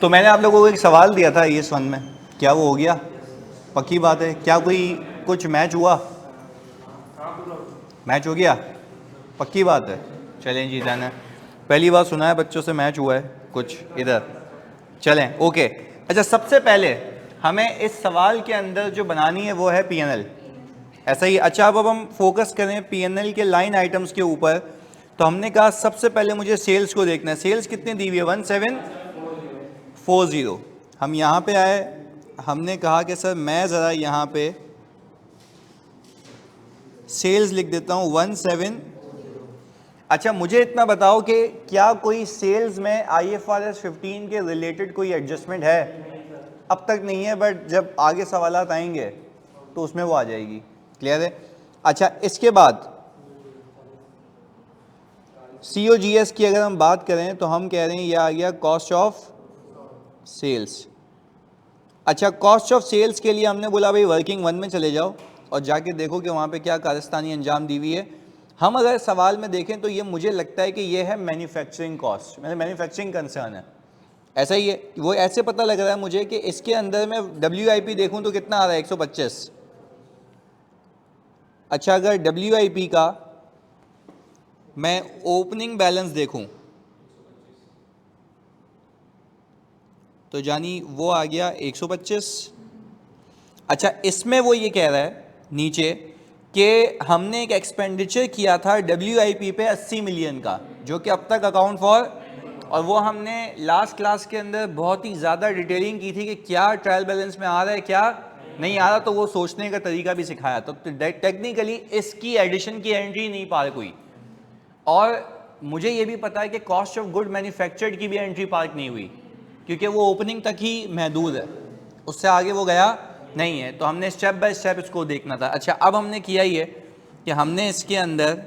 तो मैंने आप लोगों को एक सवाल दिया था ES 1 में, क्या वो हो गया? पक्की बात है? क्या कोई कुछ मैच हुआ? मैच हो गया? पक्की बात है? चलें जी, डन है। पहली बार सुना है बच्चों से मैच हुआ है कुछ इधर। चलें, ओके। अच्छा, सबसे पहले हमें इस सवाल के अंदर जो बनानी है वो है PNL, ऐसा ही। अच्छा, अब हम फोकस करें PNL के लाइन आइटम्स के ऊपर। तो हमने कहा सबसे पहले मुझे सेल्स को देखना है। सेल्स कितनी दी हुई है? 1740। हम यहाँ पे आए, हमने कहा कि सर मैं ज़रा यहाँ पे सेल्स लिख देता हूँ 17। अच्छा, मुझे इतना बताओ कि क्या कोई सेल्स में IFRS 15 के रिलेटेड कोई एडजस्टमेंट है? अब तक नहीं है, बट जब आगे सवालात आएंगे तो उसमें वो आ जाएगी। क्लियर है? अच्छा, इसके बाद COGS की अगर हम बात करें तो हम कह रहे हैं ये आ गया कॉस्ट ऑफ सेल्स। अच्छा, कॉस्ट ऑफ सेल्स के लिए हमने बोला भाई वर्किंग 1 में चले जाओ और जाके देखो कि वहाँ पे क्या कारस्तानी अंजाम दी हुई है। हम अगर सवाल में देखें तो ये मुझे लगता है कि ये है मैन्युफैक्चरिंग कॉस्ट, मतलब मैन्युफैक्चरिंग कंसर्न है, ऐसा ही है। वो ऐसे पता लग रहा है मुझे कि इसके अंदर में WIP देखूँ तो कितना आ रहा है? 125। अच्छा, अगर WIP का मैं ओपनिंग बैलेंस देखूं तो जानी वो आ गया 125। अच्छा, इसमें वो ये कह रहा है नीचे कि हमने एक एक्सपेंडिचर किया था WIP पे 80 मिलियन का, जो कि अब तक अकाउंट फॉर, और वो हमने लास्ट क्लास के अंदर बहुत ही ज़्यादा डिटेलिंग की थी कि क्या ट्रायल बैलेंस में आ रहा है, क्या नहीं आ रहा, तो वो सोचने का तरीका भी सिखाया। तो टेक्निकली इसकी एडिशन की एंट्री नहीं पा रही कोई, और मुझे ये भी पता है कि कॉस्ट ऑफ गुड मैन्युफैक्चर्ड की भी एंट्री पार्क नहीं हुई, क्योंकि वो ओपनिंग तक ही महदूद है, उससे आगे वो गया नहीं है। तो हमने स्टेप बाय स्टेप इसको देखना था। अच्छा, अब हमने किया ये कि हमने इसके अंदर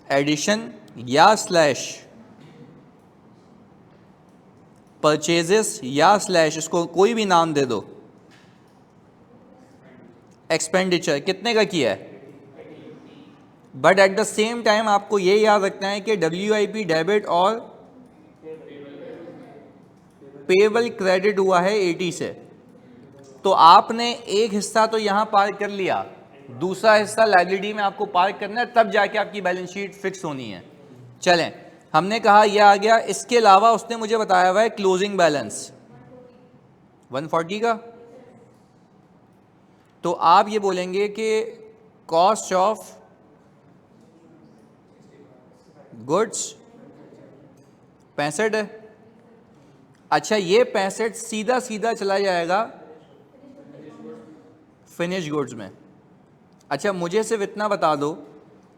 एडिशन या स्लैश परचेजेस या स्लैश, इसको कोई भी नाम दे दो, एक्सपेंडिचर कितने का किया है। But at the same time आपको ये याद रखना है कि WIP डेबिट और पेबल क्रेडिट हुआ है 80 से। तो आपने एक हिस्सा तो यहां पार्क कर लिया, दूसरा हिस्सा लायबिलिटी में आपको पार्क करना है, तब जाके आपकी बैलेंस शीट फिक्स होनी है। चलें, हमने कहा यह आ गया। इसके अलावा उसने मुझे बताया हुआ है क्लोजिंग बैलेंस 140 का। तो आप ये बोलेंगे कि कॉस्ट ऑफ गुड्स 65 है। अच्छा, ये 65 सीधा सीधा चला जाएगा फिनिश गुड्स में। अच्छा, मुझे सिर्फ इतना बता दो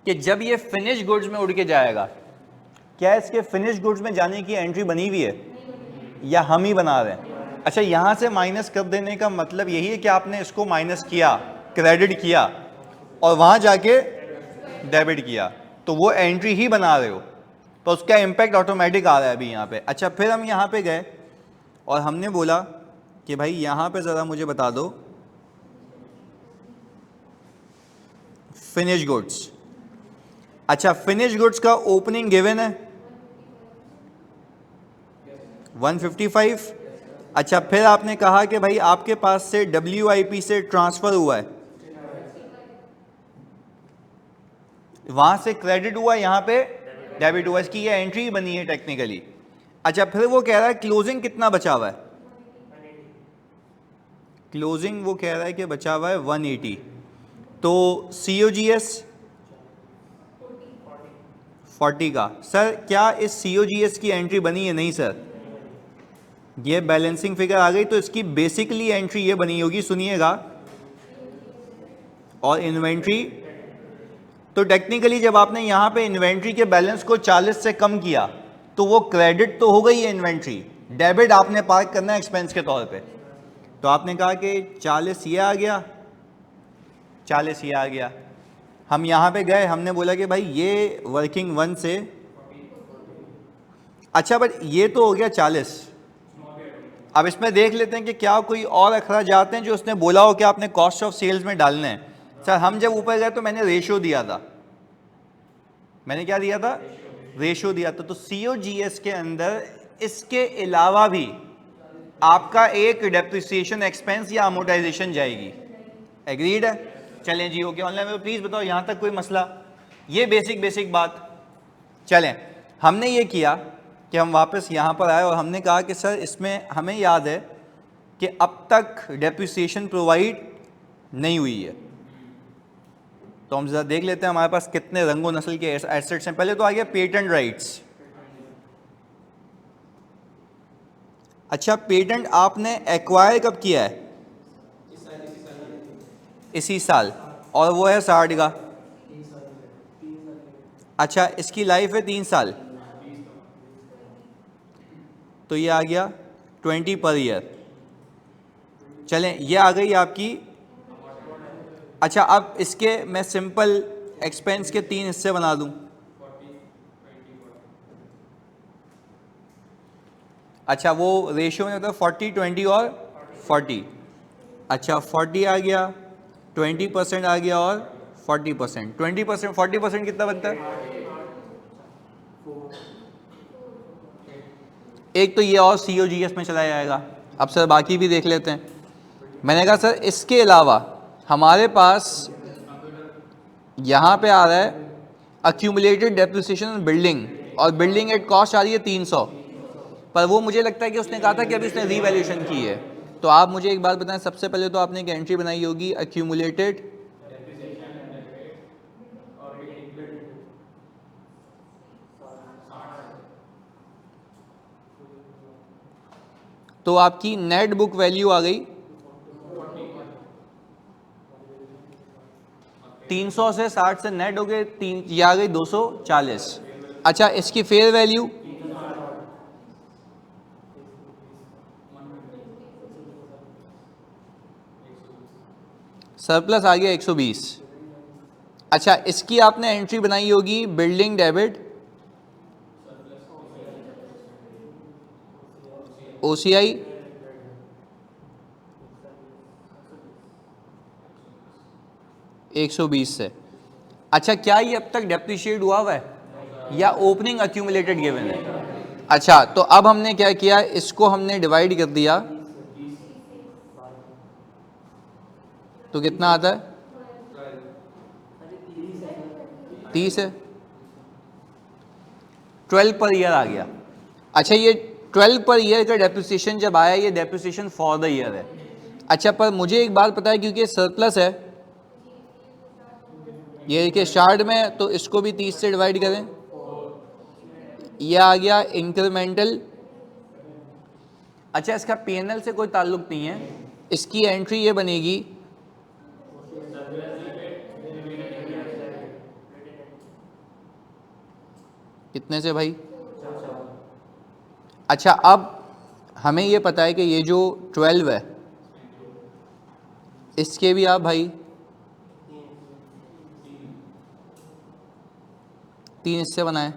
कि जब ये फिनिश गुड्स में उड़ के जाएगा, क्या इसके फिनिश गुड्स में जाने की एंट्री बनी हुई है या हम ही बना रहे हैं? अच्छा, यहां से माइनस कर देने का मतलब यही है कि आपने इसको माइनस किया, क्रेडिट किया, और वहां जाके डेबिट किया, तो वो एंट्री ही बना रहे हो, तो उसका इंपैक्ट ऑटोमेटिक आ रहा है अभी यहाँ पे। अच्छा, फिर हम यहाँ पे गए और हमने बोला कि भाई यहाँ पे ज़रा मुझे बता दो फिनिश गुड्स। अच्छा, फिनिश गुड्स का ओपनिंग गिवन है 155। अच्छा, फिर आपने कहा कि भाई आपके पास से WIP से ट्रांसफर हुआ है, वहां से क्रेडिट हुआ, यहाँ पे डेबिट हुआ, इसकी ये एंट्री बनी है टेक्निकली। अच्छा, फिर वो कह रहा है क्लोजिंग कितना बचा हुआ है? क्लोजिंग वो कह रहा है कि बचा हुआ है 180। तो COGS 40 का। सर क्या इस COGS की एंट्री बनी है? नहीं सर, ये बैलेंसिंग फिगर आ गई, तो इसकी बेसिकली एंट्री ये बनी होगी, सुनिएगा, और इन्वेंट्री। तो टेक्निकली जब आपने यहाँ पे इन्वेंट्री के बैलेंस को 40 से कम किया तो वो क्रेडिट तो हो गई है इन्वेंट्री, डेबिट आपने पार्क करना है एक्सपेंस के तौर पे। तो आपने कहा कि 40 ये आ गया, 40 ये आ गया। हम यहाँ पे गए, हमने बोला कि भाई ये वर्किंग 1 से, अच्छा बट ये तो हो गया 40। अब इसमें देख लेते हैं कि क्या कोई और अखराजात हैं जो उसने बोला हो कि आपने कॉस्ट ऑफ सेल्स में डालने हैं। सर हम जब ऊपर गए तो मैंने रेशियो दिया था, मैंने क्या दिया था? रेशो दिया था, तो COGS के अंदर इसके अलावा भी आपका एक डेप्रिसिएशन एक्सपेंस या अमोर्टाइजेशन जाएगी। एग्रीड है? चलें जी, ओके। ऑनलाइन में प्लीज बताओ यहाँ तक कोई मसला? ये बेसिक बात। चलें, हमने ये किया कि हम वापस यहाँ पर आए और हमने कहा कि सर इसमें हमें याद है कि अब तक डेप्रिसिएशन प्रोवाइड नहीं हुई है, तो हम ज़रा देख लेते हैं हमारे पास कितने रंगो नस्ल के एसेट्स हैं। पहले तो आ गया पेटेंट राइट्स। अच्छा, पेटेंट आपने एक्वायर कब किया है? इसी साल, और वो है 60 का। अच्छा, इसकी लाइफ है 3 साल, तो ये आ गया 20 पर ईयर। चलें, ये आ गई आपकी। अच्छा, अब इसके मैं सिंपल एक्सपेंस के 3 हिस्से बना दूं। अच्छा, वो रेशियो में होता है 40, 20 और 40। अच्छा, 40 आ गया, 20% आ गया और 40%। 20%, 40% कितना बनता है? एक तो ये और COGS में चला जाएगा। अब सर बाकी भी देख लेते हैं। मैंने कहा सर इसके अलावा हमारे पास यहाँ पे आ रहा है अक्यूमुलेटेड डेप्रिसिएशन बिल्डिंग, और बिल्डिंग एट कॉस्ट आ रही है 300, पर वो मुझे लगता है कि उसने कहा था कि अभी इसने रीवैल्यूएशन की है। तो आप मुझे एक बात बताएं, सबसे पहले तो आपने एक एंट्री बनाई होगी अक्यूमुलेटेड तो आपकी नेट बुक वैल्यू आ गई 300 से 60 से नेट हो गए 3, ये आ गई 240। अच्छा, इसकी फेयर वैल्यू सरप्लस आ गया 120। अच्छा, इसकी आपने एंट्री बनाई होगी बिल्डिंग डेबिट OCI 120 से। अच्छा, क्या ये अब तक डेप्रिशिएट हुआ है या ओपनिंग अक्यूमुलेटेड गिवन है? अच्छा, तो अब हमने क्या किया, इसको हमने डिवाइड कर दिया, तो कितना आता है? 30 है, 12 पर ईयर आ गया। अच्छा, ये 12 पर ईयर का डेप्रिसिएशन जब आया, ये डेप्रिसिएशन फॉर द ईयर है। अच्छा, पर मुझे एक बात पता है, क्योंकि सरप्लस है, ये देखिए स्टार्ट में, तो इसको भी 30 से डिवाइड करें, यह आ गया इंक्रीमेंटल। अच्छा, इसका P&L से कोई ताल्लुक नहीं है, इसकी एंट्री ये बनेगी कितने से भाई? अच्छा, अब हमें ये पता है कि ये जो 12 है, इसके भी आप भाई 3 हिस्से बनाएं।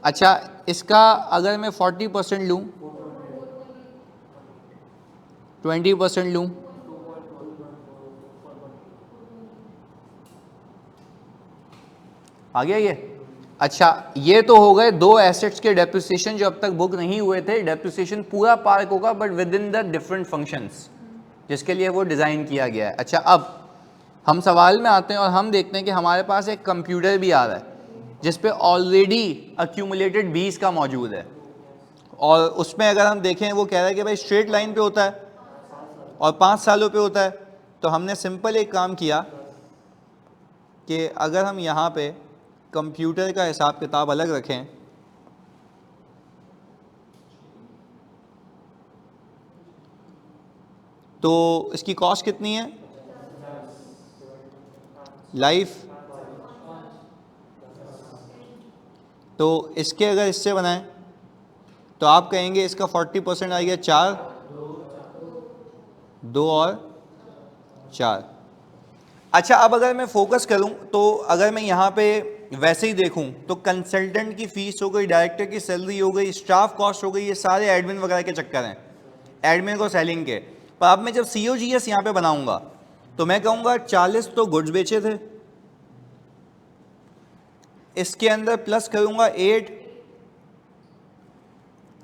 अच्छा, इसका अगर मैं 40% लूँ, 20% लूँ, आ गया ये। अच्छा, ये तो हो गए 2 एसेट्स के डेप्रिसिएशन जो अब तक बुक नहीं हुए थे। डेप्रिसिएशन पूरा पार्क होगा but with in the different functions जिसके लिए वो डिज़ाइन किया गया है। अच्छा, अब हम सवाल में आते हैं और हम देखते हैं कि हमारे पास एक कंप्यूटर भी आ रहा है जिस पे ऑलरेडी अक्यूमुलेटेड 20 का मौजूद है, और उसमें अगर हम देखें वो कह रहा है कि भाई स्ट्रेट लाइन पे होता है और 5 सालों पे होता है। तो हमने सिंपल एक काम किया कि अगर हम यहाँ पे कंप्यूटर का हिसाब किताब अलग रखें, तो इसकी कॉस्ट कितनी है? लाइफ, तो इसके अगर इससे बनाएं तो आप कहेंगे इसका 40% आ गया 4, 2 और 4। अच्छा, अब अगर मैं फोकस करूं तो अगर मैं यहाँ पे वैसे ही देखूं तो कंसल्टेंट की फीस हो गई, डायरेक्टर की सैलरी हो गई, स्टाफ कॉस्ट हो गई, ये सारे एडमिन वगैरह के चक्कर हैं, एडमिन को सेलिंग के। पर अब मैं जब COGS यहाँ पे बनाऊंगा तो मैं कहूँगा 40 तो गुड्स बेचे थे, इसके अंदर प्लस करूंगा 8,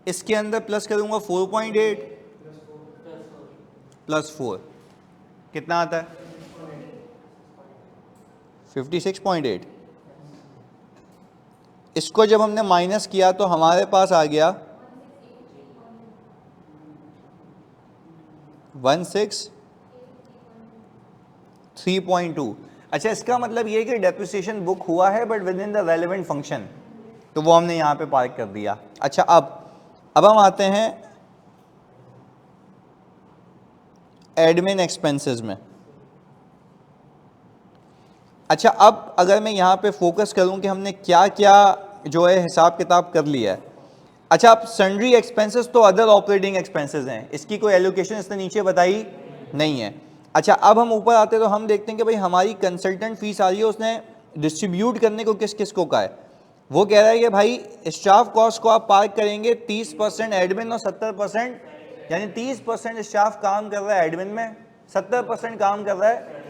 इसके अंदर प्लस करूंगा 4.8 प्लस 4, कितना आता है 56.8। इसको जब हमने माइनस किया तो हमारे पास आ गया 163.2। अच्छा, इसका मतलब ये कि डेप्रिसिएशन बुक हुआ है but with in the relevant function, तो वो हमने यहाँ पे पार्क कर दिया। अच्छा, अब हम आते हैं एडमिन एक्सपेंसेस में। अच्छा, अब अगर मैं यहाँ पे फोकस करूँ कि हमने क्या क्या जो है हिसाब किताब कर लिया है। अच्छा, अब सन्ड्री एक्सपेंसेस तो अदर ऑपरेटिंग एक्सपेंसेस हैं, इसकी कोई एलोकेशन इसने नीचे बताई नहीं है। अच्छा, अब हम ऊपर आते हैं तो हम देखते हैं कि भाई हमारी कंसल्टेंट फीस आ रही है, उसने डिस्ट्रीब्यूट करने को किस किस को कहा है। वो कह रहा है कि भाई स्टाफ कॉस्ट को आप पार्क करेंगे 30% एडमिन और 70%, यानी 30% स्टाफ काम कर रहा है एडमिन में, 70% काम कर रहा है।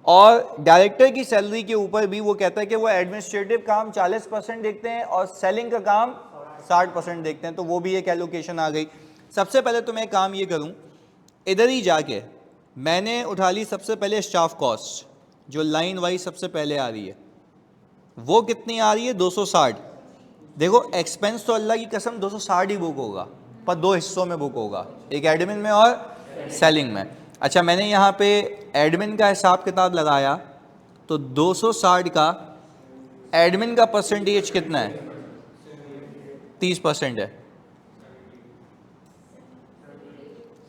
और डायरेक्टर की सैलरी के ऊपर भी वो कहता है कि वो एडमिनिस्ट्रेटिव काम 40% देखते हैं और सेलिंग का काम 60% देखते हैं, तो वो भी एक एलोकेशन आ गई। सबसे पहले तो मैं काम ये करूं, इधर ही जाके मैंने उठा ली सबसे पहले स्टाफ कॉस्ट, जो लाइन वाइज सबसे पहले आ रही है, वो कितनी आ रही है 260। देखो, एक्सपेंस तो अल्लाह की कसम 260 ही बुक होगा, पर दो हिस्सों में बुक होगा, एक एडमिन में और सेलिंग में। अच्छा, मैंने यहाँ पे एडमिन का हिसाब किताब लगाया तो 260 का एडमिन का परसेंटेज कितना है 30% है।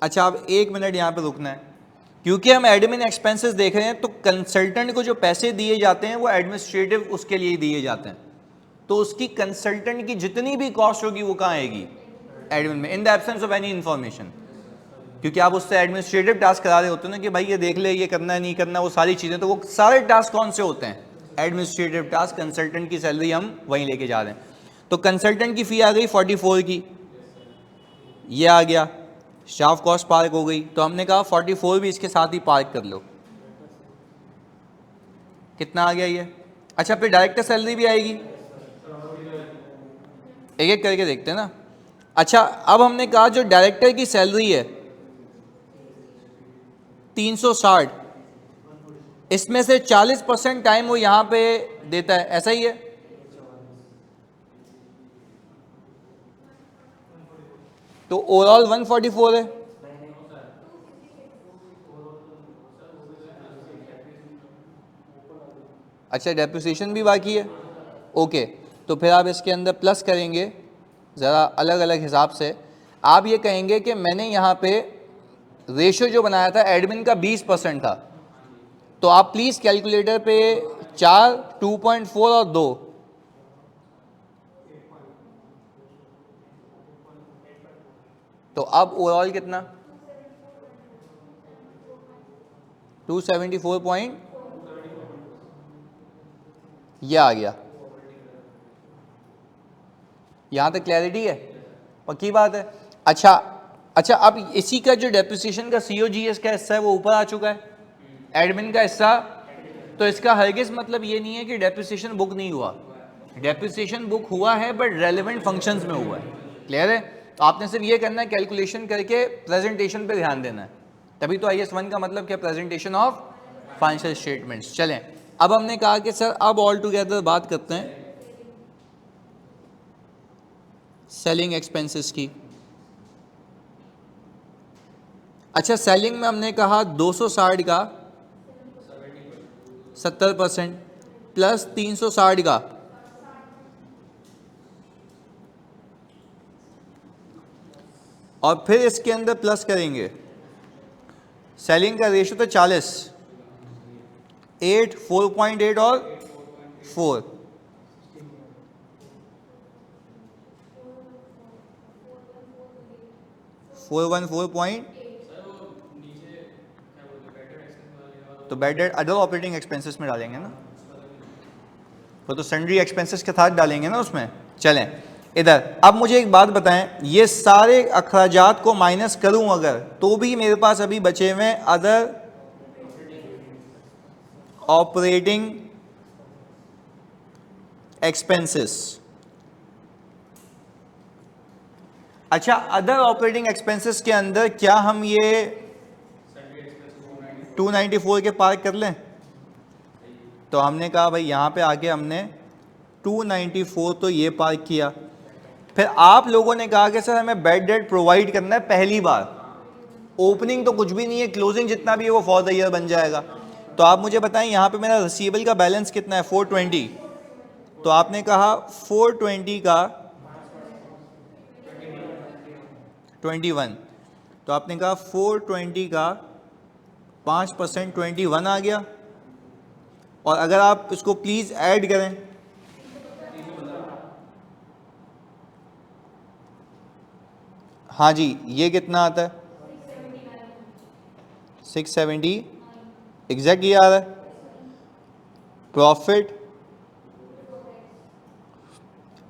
अच्छा, अब 1 मिनट यहाँ पे रुकना है, क्योंकि हम एडमिन एक्सपेंसेस देख रहे हैं तो कंसल्टेंट को जो पैसे दिए जाते हैं वो एडमिनिस्ट्रेटिव उसके लिए दिए जाते हैं, तो उसकी कंसल्टेंट की जितनी भी कॉस्ट होगी वो कहाँ आएगी एडमिन में, in the absence of any information. क्योंकि आप उससे एडमिनिस्ट्रेटिव टास्क करा रहे होते हैं ना कि भाई ये देख ले, ये करना है नहीं करना, वो सारी चीज़ें, तो वो सारे टास्क कौन से होते हैं एडमिनिस्ट्रेटिव टास्क। कंसल्टेंट की सैलरी हम वहीं लेके जा रहे हैं, तो कंसल्टेंट की फ़ी आ गई 44 की, ये आ गया, स्टाफ कॉस्ट पार्क हो गई, तो हमने कहा 44 भी इसके साथ ही पार्क कर लो, कितना आ गया ये। अच्छा, फिर डायरेक्टर सैलरी भी आएगी, एक एक करके देखते हैं ना। अच्छा, अब हमने कहा जो डायरेक्टर की सैलरी है 360, इसमें से 40% टाइम वो यहां पे देता है, ऐसा ही है। तो ओवरऑल 144 है। अच्छा, डेप्रिसिएशन भी बाकी है, ओके, तो फिर आप इसके अंदर प्लस करेंगे ज़रा अलग अलग हिसाब से। आप ये कहेंगे कि मैंने यहाँ पे रेशो जो बनाया था एडमिन का 20% था, तो आप प्लीज़ कैलकुलेटर पे 4, 2.4 और 2, तो अब ओवरऑल कितना 274 ये आ गया। यहाँ तक क्लैरिटी है, पक्की बात है। अच्छा, अब इसी का जो डेप्रिसिएशन का COGS का हिस्सा है वो ऊपर आ चुका है, एडमिन का हिस्सा, तो इसका हरगिज़ मतलब ये नहीं है कि डेप्रिसिएशन बुक नहीं हुआ, डेप्रिसिएशन बुक हुआ है बट रेलेवेंट फंक्शंस में हुआ है। क्लियर है? तो आपने सिर्फ ये करना है, कैलकुलेशन करके प्रेजेंटेशन पे ध्यान देना है, तभी तो IS 1 का मतलब क्या, प्रेजेंटेशन ऑफ फाइनेंशियल स्टेटमेंट्स। चलें, अब हमने कहा कि सर अब ऑल टुगेदर बात करते हैं सेलिंग एक्सपेंसेस की। अच्छा, सेलिंग में हमने कहा 260 का 70% प्लस 360 का, और फिर इसके अंदर प्लस करेंगे सेलिंग का रेशो तो 40, 8, 4.8 और 4, 414 तो bad debt other operating expenses में डालेंगे ना, वो तो सन्ड्री एक्सपेंसेस के साथ डालेंगे ना उसमें। चलें इधर, अब मुझे एक बात बताएं, ये सारे अखराजात को माइनस करूं अगर, तो भी मेरे पास अभी बचे हुए अदर ऑपरेटिंग एक्सपेंसेस। अच्छा, अदर ऑपरेटिंग एक्सपेंसेस के अंदर क्या हम ये 294 के पार कर लें? तो हमने कहा भाई यहाँ पे आके हमने 294 तो ये पार किया। फिर आप लोगों ने कहा कि सर हमें बैड डेट प्रोवाइड करना है पहली बार, ओपनिंग तो कुछ भी नहीं है, क्लोजिंग जितना भी है वो फॉर द ईयर बन जाएगा। तो आप मुझे बताएं यहाँ पे मेरा रिसीवेबल का बैलेंस कितना है? 420। तो आपने कहा 420 का 21, तो आपने कहा 420 का 5% 21 आ गया। और अगर आप इसको प्लीज ऐड करें, हाँ जी, ये कितना आता है? 670 एग्जैक्ट ये आ रहा है। प्रॉफिट,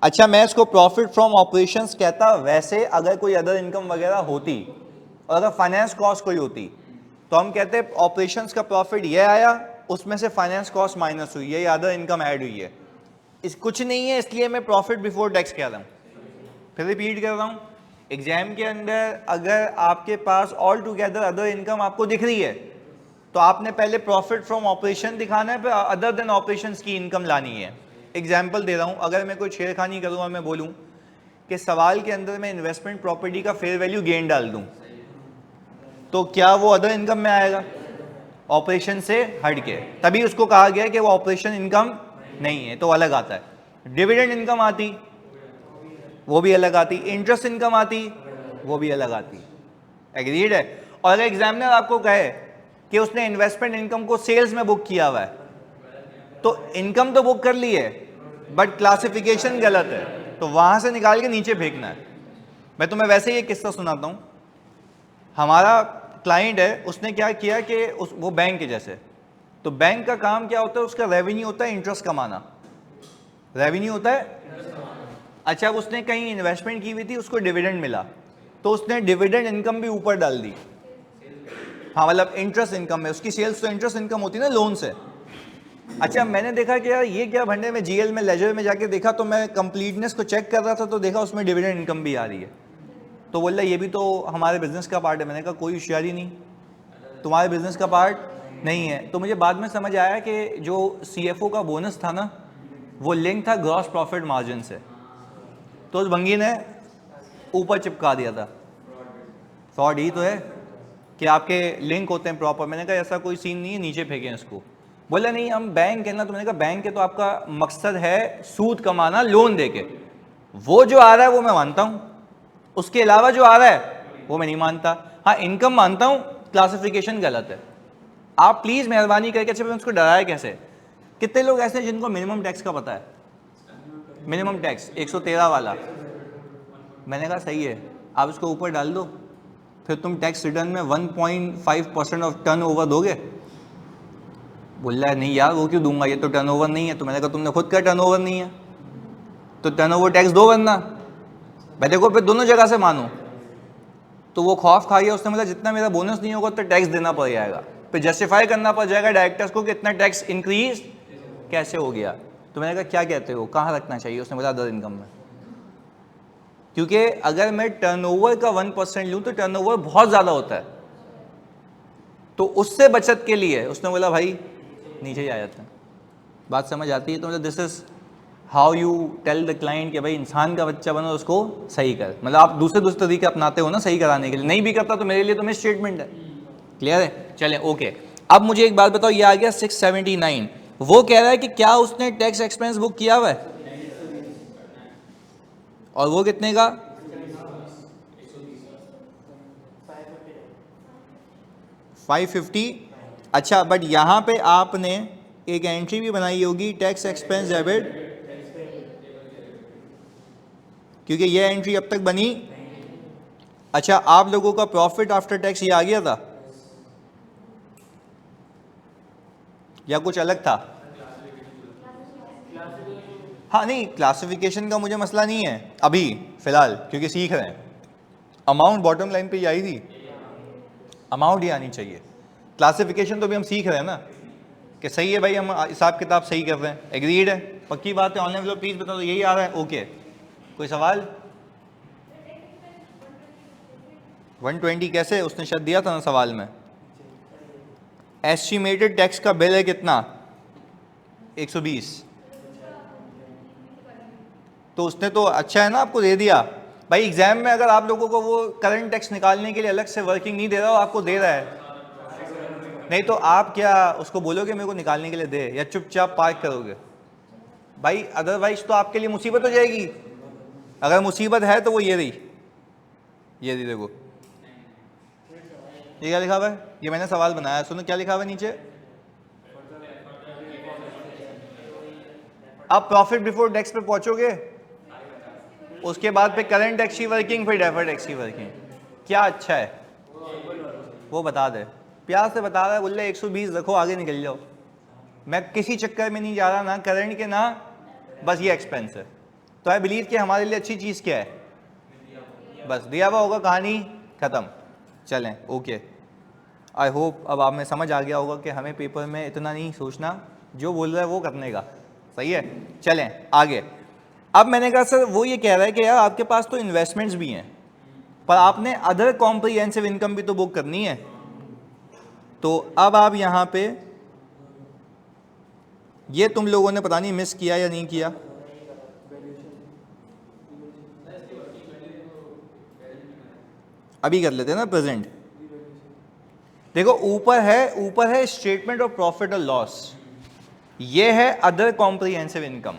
अच्छा मैं इसको प्रॉफिट फ्रॉम ऑपरेशंस कहता वैसे अगर कोई अदर इनकम वगैरह होती और अगर फाइनेंस कॉस्ट कोई होती तो हम कहते ऑपरेशंस का प्रॉफिट ये आया, उसमें से फाइनेंस कॉस्ट माइनस हुई है, ये अदर इनकम ऐड हुई है। इस कुछ नहीं है, इसलिए मैं प्रॉफिट बिफोर टैक्स कह रहा हूँ। फिर रिपीट कर रहा हूँ, एग्जाम के अंदर अगर आपके पास ऑल टुगेदर अदर इनकम आपको दिख रही है तो आपने पहले प्रॉफिट फ्रॉम ऑपरेशन दिखाना है, फिर अदर देन ऑपरेशंस की इनकम लानी है। एग्जाम्पल दे रहा हूँ, अगर मैं कोई छेड़खानी करूँ और मैं बोलूँ कि सवाल के अंदर मैं इन्वेस्टमेंट प्रॉपर्टी का फेयर वैल्यू गेन डाल दूँ तो क्या वो अदर इनकम में आएगा? ऑपरेशन से हट के, तभी उसको कहा गया कि वो ऑपरेशन इनकम नहीं है, तो अलग आता है। डिविडेंड इनकम आती वो भी अलग आती, इंटरेस्ट इनकम आती वो भी अलग आती। एग्रीड है? और अगर एग्जामिनर आपको कहे कि उसने इन्वेस्टमेंट इनकम को सेल्स में बुक किया हुआ है तो इनकम तो बुक कर ली है बट क्लासिफिकेशन गलत है, तो वहां से निकाल के नीचे फेंकना है। मैं तुम्हें वैसे ही एक किस्सा सुनाता हूं। हमारा क्लाइंट है, उसने क्या किया कि वो बैंक के जैसे, तो बैंक का काम क्या होता है, उसका रेवेन्यू होता है इंटरेस्ट कमाना, रेवेन्यू होता है। अच्छा, उसने कहीं इन्वेस्टमेंट की हुई थी, उसको डिविडेंड मिला तो उसने डिविडेंड इनकम भी ऊपर डाल दी। हाँ, मतलब इंटरेस्ट इनकम में उसकी सेल्स तो इंटरेस्ट इनकम होती है ना लोन से। अच्छा, मैंने देखा कि यार ये क्या भंडे में जीएल में लेजर में जाके देखा तो मैं कंप्लीटनेस को चेक कर रहा था तो देखा उसमें डिविडेंड इनकम भी आ रही है। तो बोल रहा ये भी तो हमारे बिजनेस का पार्ट है। मैंने कहा कोई होशियारी नहीं, तुम्हारे बिजनेस का पार्ट नहीं है। तो मुझे बाद में समझ आया कि जो सीएफओ का बोनस था ना वो लिंक था ग्रॉस प्रॉफिट मार्जिन से, तो उस भंगी ने ऊपर चिपका दिया था। फ्रॉड ही तो है कि आपके लिंक होते हैं प्रॉपर। मैंने कहा ऐसा कोई सीन नहीं है, नीचे फेंकें इसको। बोला नहीं हम बैंक है ना, तो मैंने कहा बैंक के तो आपका मकसद है सूद कमाना लोन देके, वो जो आ रहा है वो मैं मानता हूँ, उसके अलावा जो आ रहा है वो मैं नहीं मानता। हाँ, इनकम मानता हूँ, क्लासिफिकेशन गलत है। आप प्लीज मेहरबानी करके, अच्छा मैं उसको डराया कैसे? कितने लोग ऐसे हैं जिनको मिनिमम टैक्स का पता है? मिनिमम टैक्स 113 वाला, मैंने कहा सही है, आप इसको ऊपर डाल दो, फिर तुम टैक्स रिटर्न में 1.5% ऑफ टर्न ओवर दोगे। बोल रहा है नहीं यार वो क्यों दूंगा, ये तो टर्नओवर नहीं है। तो मैंने कहा तुमने खुद का टर्नओवर नहीं है तो टर्नओवर टैक्स दो, वरना मैं देखो फिर दोनों जगह से मानो। तो वो खौफ खा गया, उसने बोला जितना मेरा बोनस नहीं होगा तो टैक्स देना पड़ जाएगा, फिर जस्टिफाई करना पड़ जाएगा डायरेक्टर्स को कि इतना टैक्स इंक्रीज कैसे हो गया। तो मैंने कहा क्या कहते हो, कहाँ रखना चाहिए? उसने बोला अदर इनकम में, क्योंकि अगर मैं टर्नओवर का 1% लूँ तो टर्नओवर बहुत ज़्यादा होता है, तो उससे बचत के लिए उसने बोला भाई नीचे ही आ जाते हैं। बात समझ आती है? तो मतलब this is how you tell the client कि भाई इंसान का बच्चा बनो, उसको सही कर। मतलब आप दूसरे तरीके अपनाते हो ना सही कराने के लिए, नहीं भी करता तो मेरे लिए तो मिस स्टेटमेंट है। क्लियर है? चलें ओके। अब मुझे एक बात बताओ, ये आ गया 679, वो कह रहा है कि क्या उसने टैक्स एक्सपेंस बुक किया हुआ है? और वो कितने का? 550। अच्छा, बट यहां पे आपने एक एंट्री भी बनाई होगी टैक्स एक्सपेंस डेबिट, क्योंकि ये एंट्री अब तक बनी। अच्छा, आप लोगों का प्रॉफिट आफ्टर टैक्स ये आ गया था या कुछ अलग था? हाँ नहीं, क्लासिफिकेशन का मुझे मसला नहीं है अभी फिलहाल, क्योंकि सीख रहे हैं। अमाउंट बॉटम लाइन पे ही आई थी, अमाउंट ही आनी चाहिए। क्लासिफिकेशन तो भी हम सीख रहे हैं ना कि सही है भाई, हम हिसाब किताब सही कर रहे हैं। एग्रीड है? पक्की बात है? ऑनलाइन वालों प्लीज बता दो यही आ रहा है। ओके, कोई सवाल? 120 कैसे? उसने शायद दिया था ना सवाल में। एस्टिमेटेड टैक्स का बिल है कितना? 120। तो उसने तो अच्छा है ना आपको दे दिया। भाई एग्जाम में अगर आप लोगों को वो करंट टैक्स निकालने के लिए अलग से वर्किंग नहीं दे रहा हो, आपको दे रहा है, नहीं तो आप क्या उसको बोलोगे मेरे को निकालने के लिए दे, या चुपचाप पार्क करोगे? भाई अदरवाइज तो आपके लिए मुसीबत हो जाएगी। अगर मुसीबत है तो वो ये रही, ये रही देखो, ये क्या लिखा हुआ है? ये मैंने सवाल बनाया, सुनो क्या लिखा हुआ है नीचे। अब प्रॉफिट बिफोर टैक्स पे पहुंचोगे, उसके बाद पे करंट टैक्स की वर्किंग, फिर डेफर्ड टैक्स की वर्किंग। क्या अच्छा है वो बता दे, प्यार से बता रहा है, बोले 120 रखो आगे निकल जाओ। मैं किसी चक्कर में नहीं जा रहा, ना करंट के ना बस ये एक्सपेंस है। तो आई बिलीव कि हमारे लिए अच्छी चीज़ क्या है, बस दिया हुआ होगा, कहानी ख़त्म। चलें ओके, आई होप अब आप में समझ आ गया होगा कि हमें पेपर में इतना नहीं सोचना, जो बोल रहा है वो करने का। सही है, चलें आगे। अब मैंने कहा सर वो ये कह रहा है कि यार आपके पास तो इन्वेस्टमेंट्स भी हैं, पर आपने अदर कॉम्प्रिहेंसिव इनकम भी तो बुक करनी है। तो अब आप यहाँ पे, ये तुम लोगों ने पता नहीं मिस किया या नहीं किया, अभी कर लेते हैं ना प्रेजेंट। देखो ऊपर है स्टेटमेंट ऑफ प्रॉफिट और लॉस, ये है अदर कॉम्प्रिहेंसिव इनकम,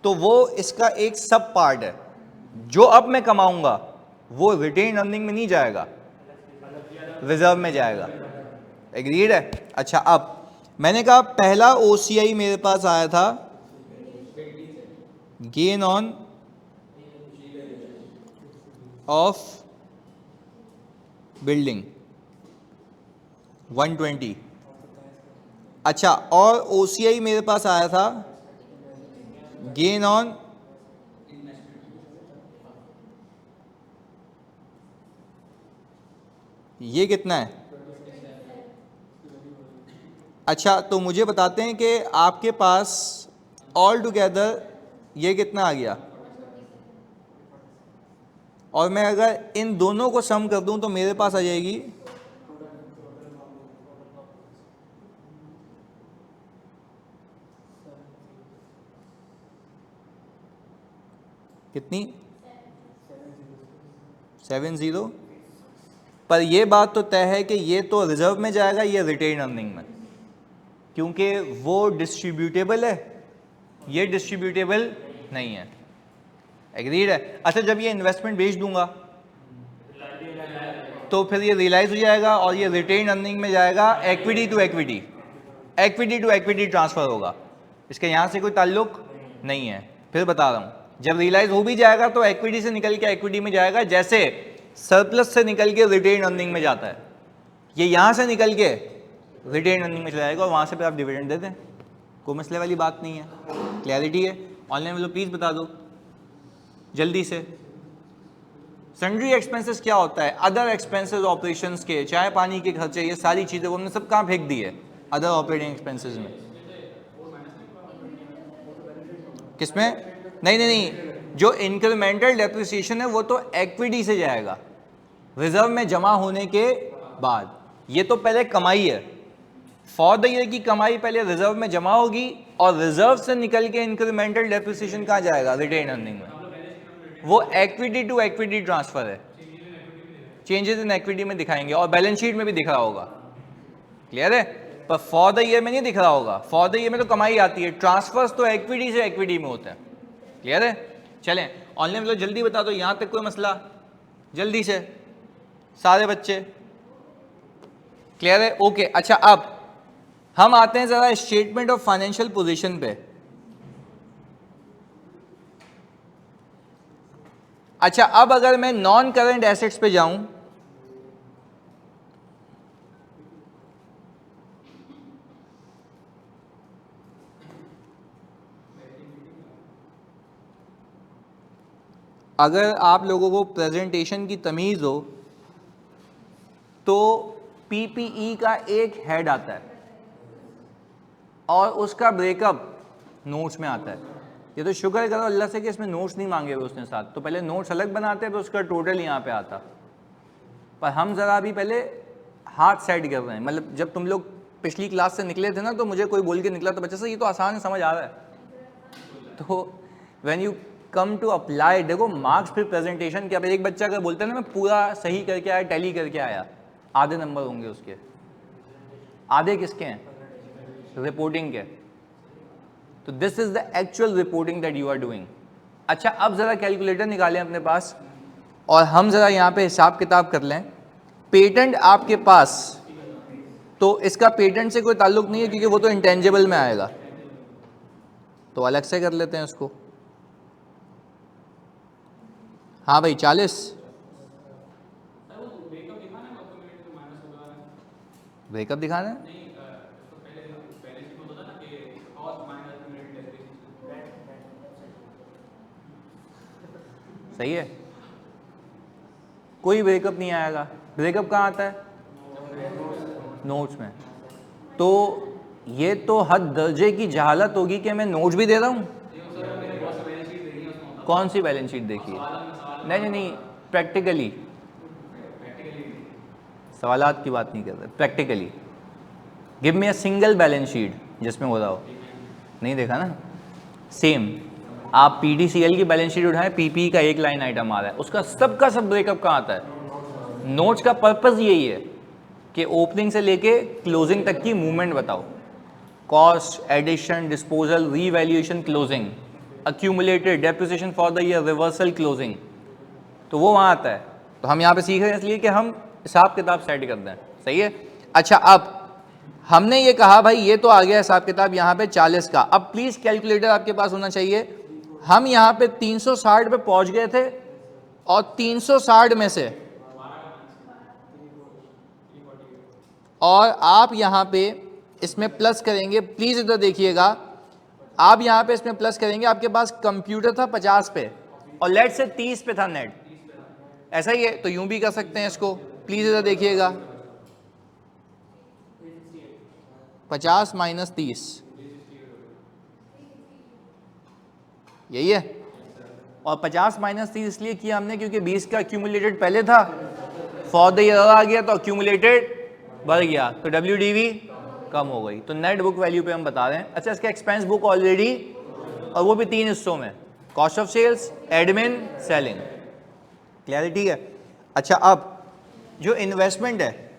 तो वो इसका एक सब पार्ट है। जो अब मैं कमाऊंगा वो रिटेन अर्निंग में नहीं जाएगा, रिजर्व में जाएगा। एग्रीड है? अच्छा, अब मैंने कहा पहला ओसीआई मेरे पास आया था गेन ऑन ऑफ बिल्डिंग 120। अच्छा, और ओसीआई मेरे पास आया था गेन ऑन ये कितना है? अच्छा, तो मुझे बताते हैं कि आपके पास ऑल टुगेदर ये कितना आ गया, और मैं अगर इन दोनों को सम कर दूं तो मेरे पास आ जाएगी कितनी? 70। पर ये बात तो तय है कि ये तो रिजर्व में जाएगा, ये रिटेन अर्निंग में, क्योंकि वो डिस्ट्रीब्यूटेबल है, ये डिस्ट्रीब्यूटेबल नहीं है। एग्रीड है? अच्छा, जब ये इन्वेस्टमेंट बेच दूंगा तो फिर ये रियलाइज हो जाएगा और ये रिटेन अर्निंग में जाएगा, equity to equity, equity to equity transfer होगा, इसके यहाँ से कोई ताल्लुक नहीं है। फिर बता रहा हूँ, जब रियलाइज हो भी जाएगा तो इक्विटी से निकल के इक्विटी में जाएगा, जैसे सरप्लस से निकल के रिटेन अर्निंग में जाता है। ये यहाँ से निकल के रिटेन अर्निंग में चला जाएगा और वहाँ से फिर आप डिविडेंड दे दें, कोई मसले वाली बात नहीं है। क्लैरिटी है? ऑनलाइन वालों प्लीज़ बता दो जल्दी से। सन्ड्री एक्सपेंसेस क्या होता है? अदर एक्सपेंसेस ऑपरेशंस के, चाय पानी के खर्चे, ये सारी चीज़ें वो हमने सब कहाँ फेंक दी है? अदर ऑपरेटिंग एक्सपेंसेस में। किसमें? नहीं, जो इंक्रीमेंटल डेप्रिसिएशन है वो तो इक्विटी से जाएगा रिजर्व में जमा होने के बाद। ये तो पहले कमाई है, फॉर द ईयर की कमाई पहले रिजर्व में जमा होगी, और रिजर्व से निकल के इंक्रीमेंटल डेप्रिसिएशन कहाँ जाएगा? रिटेन अर्निंग में। वो इक्विटी टू इक्विटी ट्रांसफर है, चेंजेस इन इक्विटी में दिखाएंगे और बैलेंस शीट में भी दिख रहा होगा। क्लियर है? पर फॉर द ईयर में नहीं दिख रहा होगा, फॉर द ईयर में तो कमाई आती है, ट्रांसफर्स तो इक्विटी से इक्विटी में होते हैं। क्लियर है? चलें ऑनलाइन लोग जल्दी बता दो, यहां तक कोई मसला? जल्दी से सारे बच्चे क्लियर है? ओके। अच्छा, अब हम आते हैं जरा स्टेटमेंट ऑफ फाइनेंशियल पोजीशन पे। अच्छा, अब अगर मैं नॉन करंट एसेट्स पे जाऊं, अगर आप लोगों को प्रेजेंटेशन की तमीज़ हो तो पीपीई का एक हेड आता है और उसका ब्रेकअप नोट्स में आता है। ये तो शुक्र करो अल्लाह से कि इसमें नोट्स नहीं मांगे हुए उसने साथ, तो पहले नोट्स अलग बनाते तो उसका टोटल यहाँ पे आता। पर हम ज़रा अभी पहले हाथ सेट कर रहे हैं। मतलब जब तुम लोग पिछली क्लास से निकले थे ना, तो मुझे कोई बोल के निकला तो बच्चे से ये तो आसान है, समझ आ रहा है। तो when you come to apply, देखो मार्क्स फिर प्रेजेंटेशन क्या। एक बच्चा अगर बोलता है ना मैं पूरा सही करके आया, टैली करके आया, आधे नंबर होंगे उसके। आधे किसके हैं? रिपोर्टिंग के। तो this is the actual reporting that you are doing. अच्छा, अब ज़रा कैलकुलेटर निकालें अपने पास और हम ज़रा यहाँ पे हिसाब किताब कर लें। पेटेंट आपके पास, तो इसका पेटेंट से कोई ताल्लुक नहीं है क्योंकि वो तो इंटेंजिबल में आएगा, तो अलग से कर लेते हैं उसको। हाँ भाई 40 ब्रेकअप दिखाना है। सही है, कोई ब्रेकअप नहीं आएगा। ब्रेकअप कहाँ आता है? नोट्स में। तो ये तो हद दर्जे की जहालत होगी कि मैं नोट्स भी दे रहा हूँ। कौन सी बैलेंस शीट देखी है? नहीं नहीं, प्रैक्टिकली सवालात की बात नहीं कर रहे, practically give me a single balance sheet जिसमें हो रहा हो। नहीं देखा ना। सेम आप पीडीसीएल की बैलेंस शीट उठाएं, पीपी का एक लाइन आइटम आ रहा है, उसका सबका सब ब्रेकअप कहाँ आता है? नोट्स का पर्पस यही है कि ओपनिंग से लेके क्लोजिंग तक की मूवमेंट बताओ। Cost, addition, disposal, revaluation, closing, accumulated, depreciation for the year, reversal, closing, तो वो वहाँ आता है। तो हम यहाँ पे सीख रहे हैं इसलिए कि हम हिसाब किताब सेट कर दें। सही है। अच्छा, अब हमने ये कहा भाई ये तो आ गया हिसाब किताब यहाँ पे 40 का। अब प्लीज़ कैलकुलेटर आपके पास होना चाहिए। हम यहाँ पे 360 पे पहुँच गए थे और 360 में से, और आप यहाँ पे इसमें प्लस करेंगे, प्लीज़ इधर देखिएगा, आप यहाँ पे इसमें प्लस करेंगे। आपके पास कंप्यूटर था 50 पे और लेट से 30 पे था नेट, ऐसा ही है। तो यूं भी कर सकते हैं इसको, प्लीज़ इधर देखिएगा, 50 माइनस 30 यही है। और 50 माइनस 30 इसलिए किया हमने क्योंकि 20 का एक्यूमुलेटेड पहले था, फॉर द ईयर आ गया तो एक्यूमुलेटेड बढ़ गया, तो WDV कम हो गई, तो नेट बुक वैल्यू पे हम बता रहे हैं। अच्छा, इसका एक्सपेंस बुक ऑलरेडी, और वो भी 3 हिस्सों में, cost of sales, admin, selling. Clarity है। अच्छा, अब जो इन्वेस्टमेंट है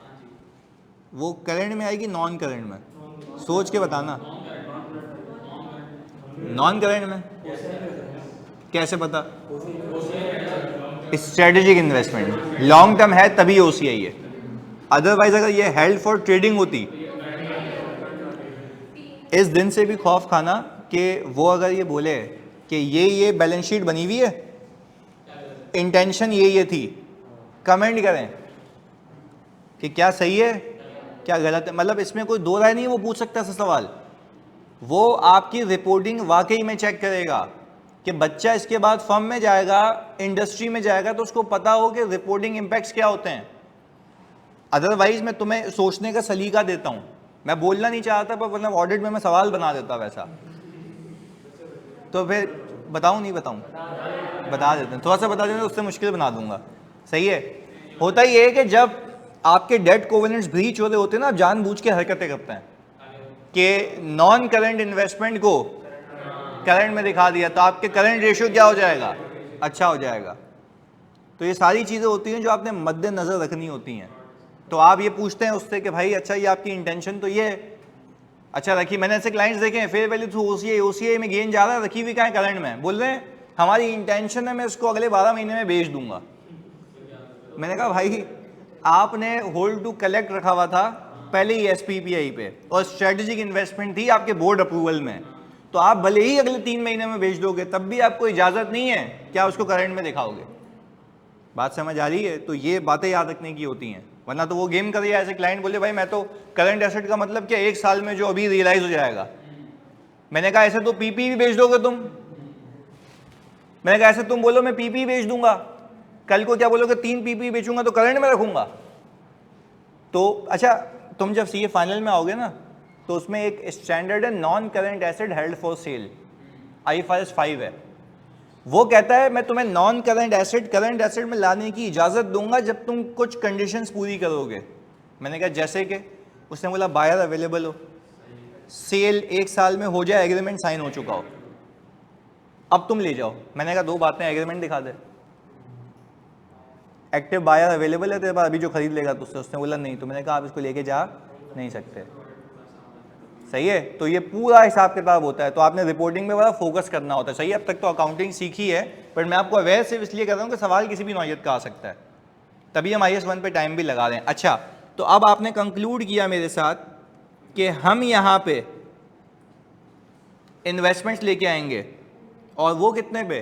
वो करंट में आएगी नॉन करंट में? सोच के बताना। नॉन करंट में कैसे पता? स्ट्रेटेजिक इन्वेस्टमेंट लॉन्ग टर्म है तभी OCI है, अदरवाइज अगर ये हेल्ड फॉर ट्रेडिंग होती, इस दिन से भी खौफ खाना कि वो अगर ये बोले कि ये बैलेंस शीट बनी हुई है, इंटेंशन ये थी, कमेंट करें कि क्या सही है क्या गलत है। मतलब इसमें कोई दो राय नहीं है, वो पूछ सकता है सवाल। वो आपकी रिपोर्टिंग वाकई में चेक करेगा कि बच्चा इसके बाद फर्म में जाएगा, इंडस्ट्री में जाएगा, तो उसको पता हो कि रिपोर्टिंग इम्पैक्ट्स क्या होते हैं। अदरवाइज मैं तुम्हें सोचने का सलीका देता हूं, मैं बोलना नहीं चाहता पर मतलब ऑडिट में मैं सवाल बना देता वैसा, तो फिर बताऊं नहीं बताऊं? बता देते हैं, थोड़ा सा बता देते हैं, उससे मुश्किल बना दूंगा। सही है। होता ये है कि जब आपके डेट कोवेनेंट्स ब्रीच हो रहे होते हैं ना, आप जानबूझ के हरकतें करते हैं कि नॉन करंट इन्वेस्टमेंट को करंट में दिखा दिया तो आपके करंट रेशियो क्या हो जाएगा? अच्छा हो जाएगा। तो ये सारी चीज़ें होती हैं जो आपने मद्देनजर रखनी होती हैं। तो आप ये पूछते हैं उससे कि भाई अच्छा ये आपकी इंटेंशन तो ये है, अच्छा रखी। मैंने ऐसे क्लाइंट्स देखे हैं, फेयर वैल्यू थ्रू OCI में गेन जा रहा है, रखी हुई क्या है करंट में, बोल रहे हैं हमारी इंटेंशन है मैं इसको अगले 12 महीने में बेच दूंगा। मैंने कहा भाई आपने होल्ड टू कलेक्ट रखा हुआ था पहले ही SPPI पे, और स्ट्रेटेजिक इन्वेस्टमेंट थी आपके बोर्ड अप्रूवल में, तो आप भले ही अगले 3 महीने में बेच दोगे तब भी आपको इजाजत नहीं है क्या उसको करंट में दिखाओगे। बात समझ आ रही है? तो ये बातें याद रखने की होती हैं, वरना तो वो गेम कर दिया। ऐसे क्लाइंट बोले भाई मैं तो करंट एसेट का मतलब क्या 1 साल में जो अभी रियलाइज हो जाएगा। मैंने कहा ऐसे तो PP भी बेच दोगे तुम। मैंने कहा ऐसे तुम बोलो मैं PP बेच दूंगा, कल को क्या बोलोगे 3 PP बेचूंगा तो करंट में रखूंगा। तो अच्छा तुम जब CA फाइनल में आओगे ना तो उसमें एक स्टैंडर्ड है non current asset held for sale, IFRS 5 है। वो कहता है मैं तुम्हें नॉन करेंट एसेट में लाने की इजाज़त दूंगा जब तुम कुछ कंडीशंस पूरी करोगे। मैंने कहा जैसे कि? उसने बोला बायर अवेलेबल हो, सेल 1 साल में हो जाए, एग्रीमेंट साइन हो चुका हो, अब तुम ले जाओ। मैंने कहा दो बातें, एग्रीमेंट दिखा दे, एक्टिव बायर अवेलेबल है तेरे पास, अभी जो खरीद लेगा तुझसे। उसने बोला नहीं, तो मैंने कहा आप इसको लेके जा नहीं सकते। सही है, तो ये पूरा हिसाब किताब होता है, तो आपने रिपोर्टिंग में बड़ा फोकस करना होता है। सही है, अब तक तो अकाउंटिंग सीखी है, पर मैं आपको अवेयर सिर्फ इसलिए कर रहा हूँ कि सवाल किसी भी नौयत का आ सकता है, तभी हम IS 1 पे टाइम भी लगा रहे हैं। अच्छा, तो अब आपने कंक्लूड किया मेरे साथ कि हम यहाँ पे इन्वेस्टमेंट्स लेके आएंगे, और वो कितने पे?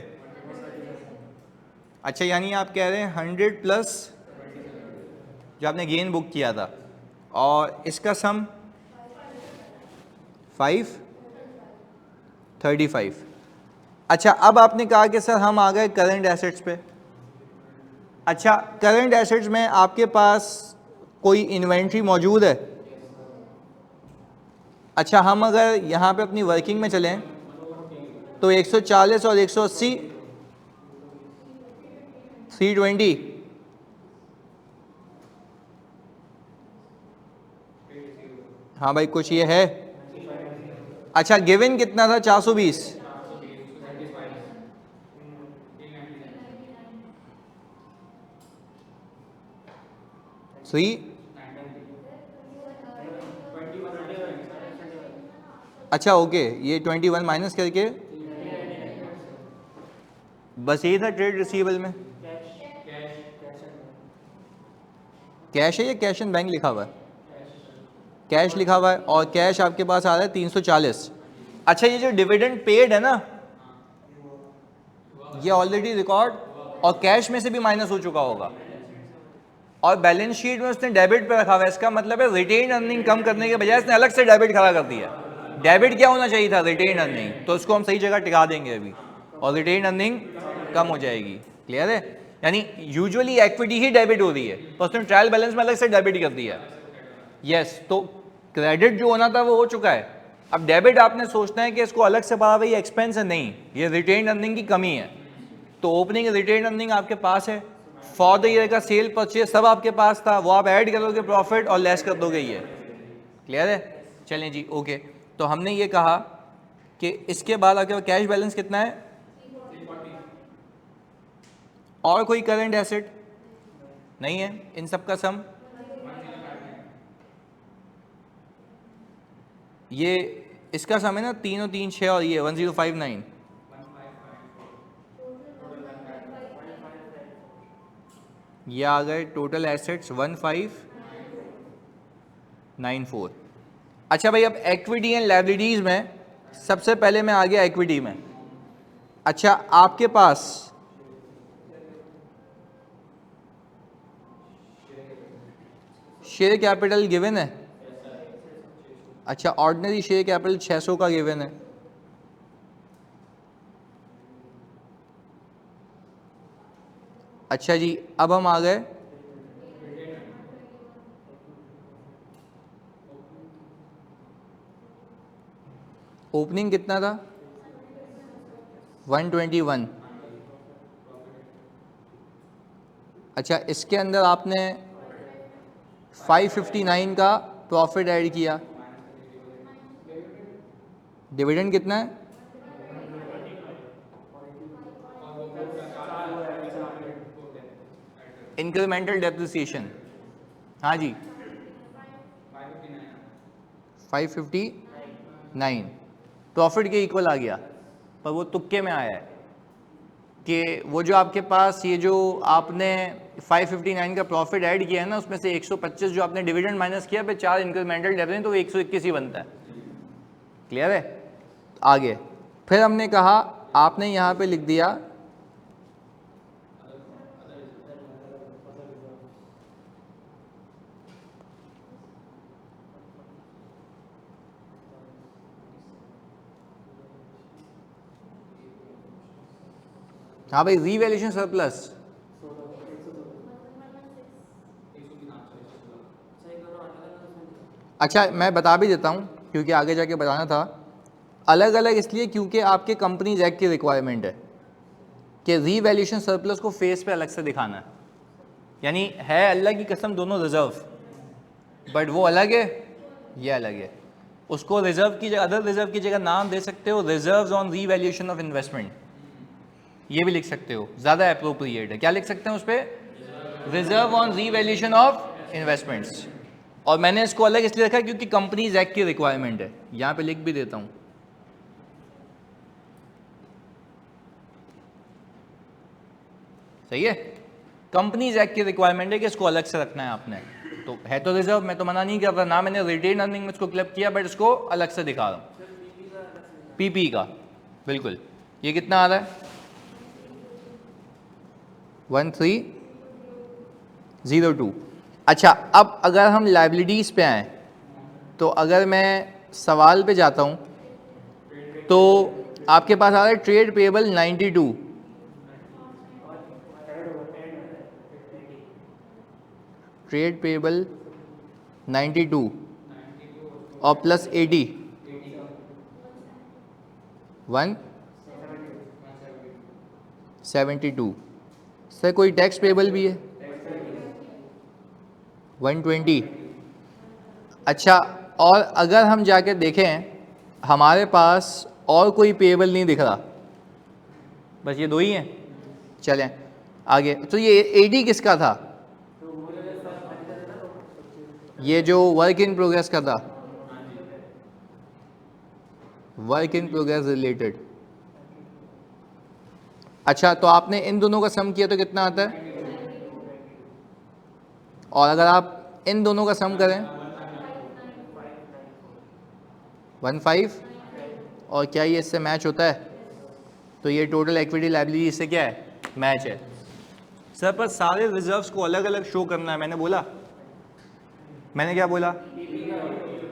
अच्छा, यानी आप कह रहे हैं 100 प्लस जो आपने गेन बुक किया था, और इसका सम 535। अच्छा, अब आपने कहा कि सर हम आ गए करंट एसेट्स पे। अच्छा, करंट एसेट्स में आपके पास कोई इन्वेंट्री मौजूद है? अच्छा, हम अगर यहाँ पे अपनी वर्किंग में चलें तो 140 और 180 320। हाँ भाई, कुछ ये है? अच्छा, गिवन कितना था? 420। 3। अच्छा ओके, ये 21 माइनस करके बस यही था ट्रेड रिसीवेबल में। कैश है या कैश एंड बैंक लिखा हुआ है? कैश लिखा हुआ है, और कैश आपके पास आ रहा है 340। अच्छा, ये जो डिविडेंड पेड है ना, ये ऑलरेडी रिकॉर्ड और कैश में से भी माइनस हो चुका होगा, और बैलेंस शीट में उसने डेबिट पे रखा हुआ है। इसका मतलब है रिटेन अर्निंग कम करने के बजाय इसने अलग से डेबिट खड़ा कर दिया। डेबिट क्या होना चाहिए था? Retained earning. तो उसको हम सही जगह टिका देंगे अभी, और रिटेन अर्निंग कम हो जाएगी। क्लियर है? यानी यूजुअली इक्विटी ही डेबिट हो रही है, तो उसने ट्रायल बैलेंस में अलग से डेबिट कर दिया। यस, तो क्रेडिट जो होना था वो हो चुका है। अब डेबिट आपने सोचना है कि इसको अलग से पड़ा भाई एक्सपेंस है, नहीं, ये रिटेन अर्निंग की कमी है। तो ओपनिंग रिटेन अर्निंग आपके पास है, फॉर द ईयर का सेल परचेज सब आपके पास था, वो आप ऐड करोगे प्रॉफिट और लेस कर दोगे ये। क्लियर है? चलें जी, ओके। तो हमने ये कहा कि इसके बाद आपके पास कैश बैलेंस कितना है, और कोई करंट एसेट नहीं है, इन सब का सम ये, इसका सम है ना 3 और 3 6, और ये 1059। ये आ गए टोटल एसेट्स 1594। अच्छा भाई, अब इक्विटी एंड लायबिलिटीज में सबसे पहले मैं आ गया इक्विटी में। अच्छा, आपके पास शेयर कैपिटल गिवन है? अच्छा, ऑर्डिनरी शेयर कैपिटल 600 का गिवन है। अच्छा जी, अब हम आ गए ओपनिंग कितना था? 121। अच्छा, इसके अंदर आपने 559 का प्रॉफिट ऐड किया। डिविडेंड कितना है? इंक्रीमेंटल डेप्रिसिएशन, हाँ जी 559 प्रॉफिट के इक्वल आ गया, पर वो तुक्के में आया है कि वो जो आपके पास ये जो आपने 559 का प्रॉफिट ऐड किया है ना, उसमें से 125 जो आपने डिविडेंड माइनस किया, पे 4 इंक्रीमेंटल डेप्रिसिएशन, तो वो 121 ही बनता है। क्लियर है? आगे फिर हमने कहा, आपने यहाँ पे लिख दिया हाँ भाई, रीवैल्यूएशन सरप्लस। अच्छा, मैं बता भी देता हूँ, क्योंकि आगे जाके बताना था। अलग अलग इसलिए क्योंकि आपके कंपनीज एक्ट की रिक्वायरमेंट है कि रीवैल्यूएशन सरप्लस को फेस पे अलग से दिखाना है, यानी है अल्लाह की कसम दोनों रिजर्व, बट वो अलग है, ये अलग है। उसको रिजर्व की जगह, अदर रिजर्व की जगह नाम दे सकते हो reserves on revaluation of investment, ये भी लिख सकते हो, ज़्यादा अप्रोप्रिएट है। क्या लिख सकते हैं उस पर? Reserve on revaluation of investments. और मैंने इसको अलग इसलिए रखा क्योंकि कंपनीज एक्ट की रिक्वायरमेंट है, यहाँ पे लिख भी देता हूँ। सही है, कंपनीज एक्ट की रिक्वायरमेंट है कि इसको अलग से रखना है आपने। तो है तो रिजर्व, मैं तो मना नहीं कर रहा ना, मैंने रिटेन अर्निंग में इसको क्लब किया, बट इसको अलग से दिखा रहा हूँ पीपी का। बिल्कुल, ये कितना आ रहा है? 1302। अच्छा, अब अगर हम लाइबिलिटीज़ पे आए तो अगर मैं सवाल पे जाता हूँ तो आपके पास आ रहा है ट्रेड पेबल 92, ट्रेड पेबल 92 और प्लस 80 172। सर कोई टैक्स पेबल भी है 120। अच्छा, और अगर हम जाके देखें हमारे पास और कोई पेबल नहीं दिख रहा, बस ये दो ही हैं। चलें आगे, तो ये 80 किसका था? ये जो वर्क इन प्रोग्रेस का था, वर्क इन प्रोग्रेस रिलेटेड। अच्छा, तो आपने इन दोनों का सम किया तो कितना आता है? और अगर आप इन दोनों का सम करें 15, और क्या ये इससे मैच होता है? तो ये टोटल इक्विटी लायबिलिटी इससे क्या है? मैच है। सर पर सारे रिजर्व्स को अलग अलग शो करना है, मैंने बोला, मैंने क्या बोला?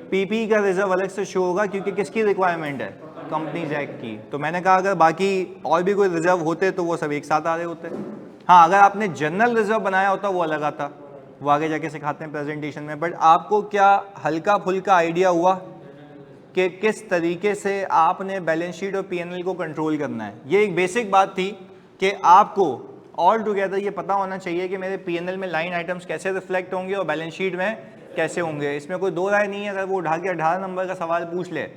पीपी का रिजर्व अलग से शो होगा क्योंकि किसकी रिक्वायरमेंट है? कंपनीज एक्ट की। तो मैंने कहा अगर बाकी और भी कोई रिजर्व होते तो वो सब एक साथ आ रहे होते। हाँ, अगर आपने जनरल रिजर्व बनाया होता वो अलग आता, वो आगे जाके सिखाते हैं प्रेजेंटेशन में। बट आपको क्या हल्का फुल्का आइडिया हुआ कि किस तरीके से आपने बैलेंस शीट और पीएनएल को कंट्रोल करना है? ये एक बेसिक बात थी कि आपको ऑल टुगेदर ये पता होना चाहिए कि मेरे पीएनएल में लाइन आइटम्स कैसे रिफ्लेक्ट होंगे और बैलेंस शीट में कैसे होंगे। इसमें कोई दो राय नहीं है। अगर वो उठा के 18 नंबर का सवाल पूछ ले,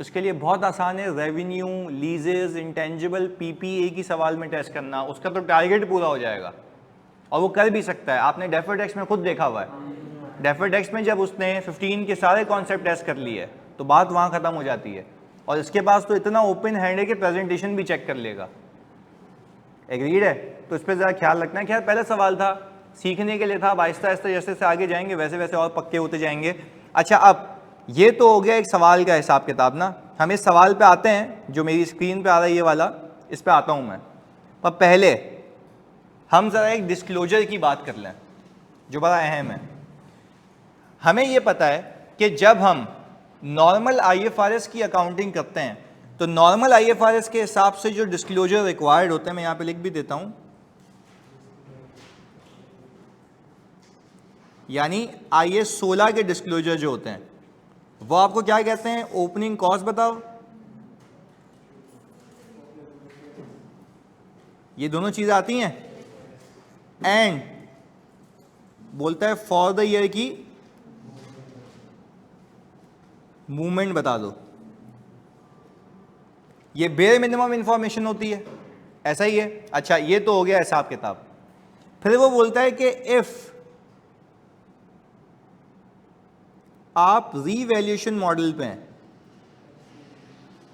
उसके लिए बहुत आसान है। रेवेन्यू, लीजेस, इंटेंजिबल, पीपीए की सवाल में टेस्ट करना, उसका तो टारगेट पूरा हो जाएगा और वो कर भी सकता है। आपने डेफर्ड टैक्स में खुद देखा हुआ है। डेफर्ड टैक्स में जब उसने 15 के सारे कॉन्सेप्ट टेस्ट कर लिए तो बात वहाँ ख़त्म हो जाती है। और इसके पास तो इतना ओपन हैंड है कि प्रेजेंटेशन भी चेक कर लेगा। एग्रीड है? तो इस पर ज़रा ख्याल रखना है। खैर, पहला सवाल था, सीखने के लिए था। अब आहिस्ता आहिस्ता जैसे जैसे आगे जाएंगे वैसे वैसे और पक्के होते जाएंगे। अच्छा, अब ये तो हो गया एक सवाल का हिसाब किताब ना। हम इस सवाल पे आते हैं जो मेरी स्क्रीन पे आ रहा है, ये वाला, इस पे आता हूँ मैं। पर पहले हम ज़रा एक डिस्क्लोजर की बात कर लें जो बड़ा अहम है। हमें ये पता है कि जब हम नॉर्मल आईएफआरएस की अकाउंटिंग करते हैं तो नॉर्मल आईएफआरएस के हिसाब से जो डिस्क्लोजर रिक्वायर्ड होते हैं, मैं यहाँ पे लिख भी देता हूँ, यानी आईएस 16 के डिस्क्लोजर जो होते हैं वो आपको क्या कहते हैं? ओपनिंग कॉस्ट बताओ, ये दोनों चीज़ें आती हैं, एंड बोलता है फॉर द ईयर की मूवमेंट बता दो। ये बेयर मिनिमम इंफॉर्मेशन होती है, ऐसा ही है। अच्छा, ये तो हो गया हिसाब किताब। फिर वो बोलता है कि इफ आप रीवैल्यूएशन मॉडल पे हैं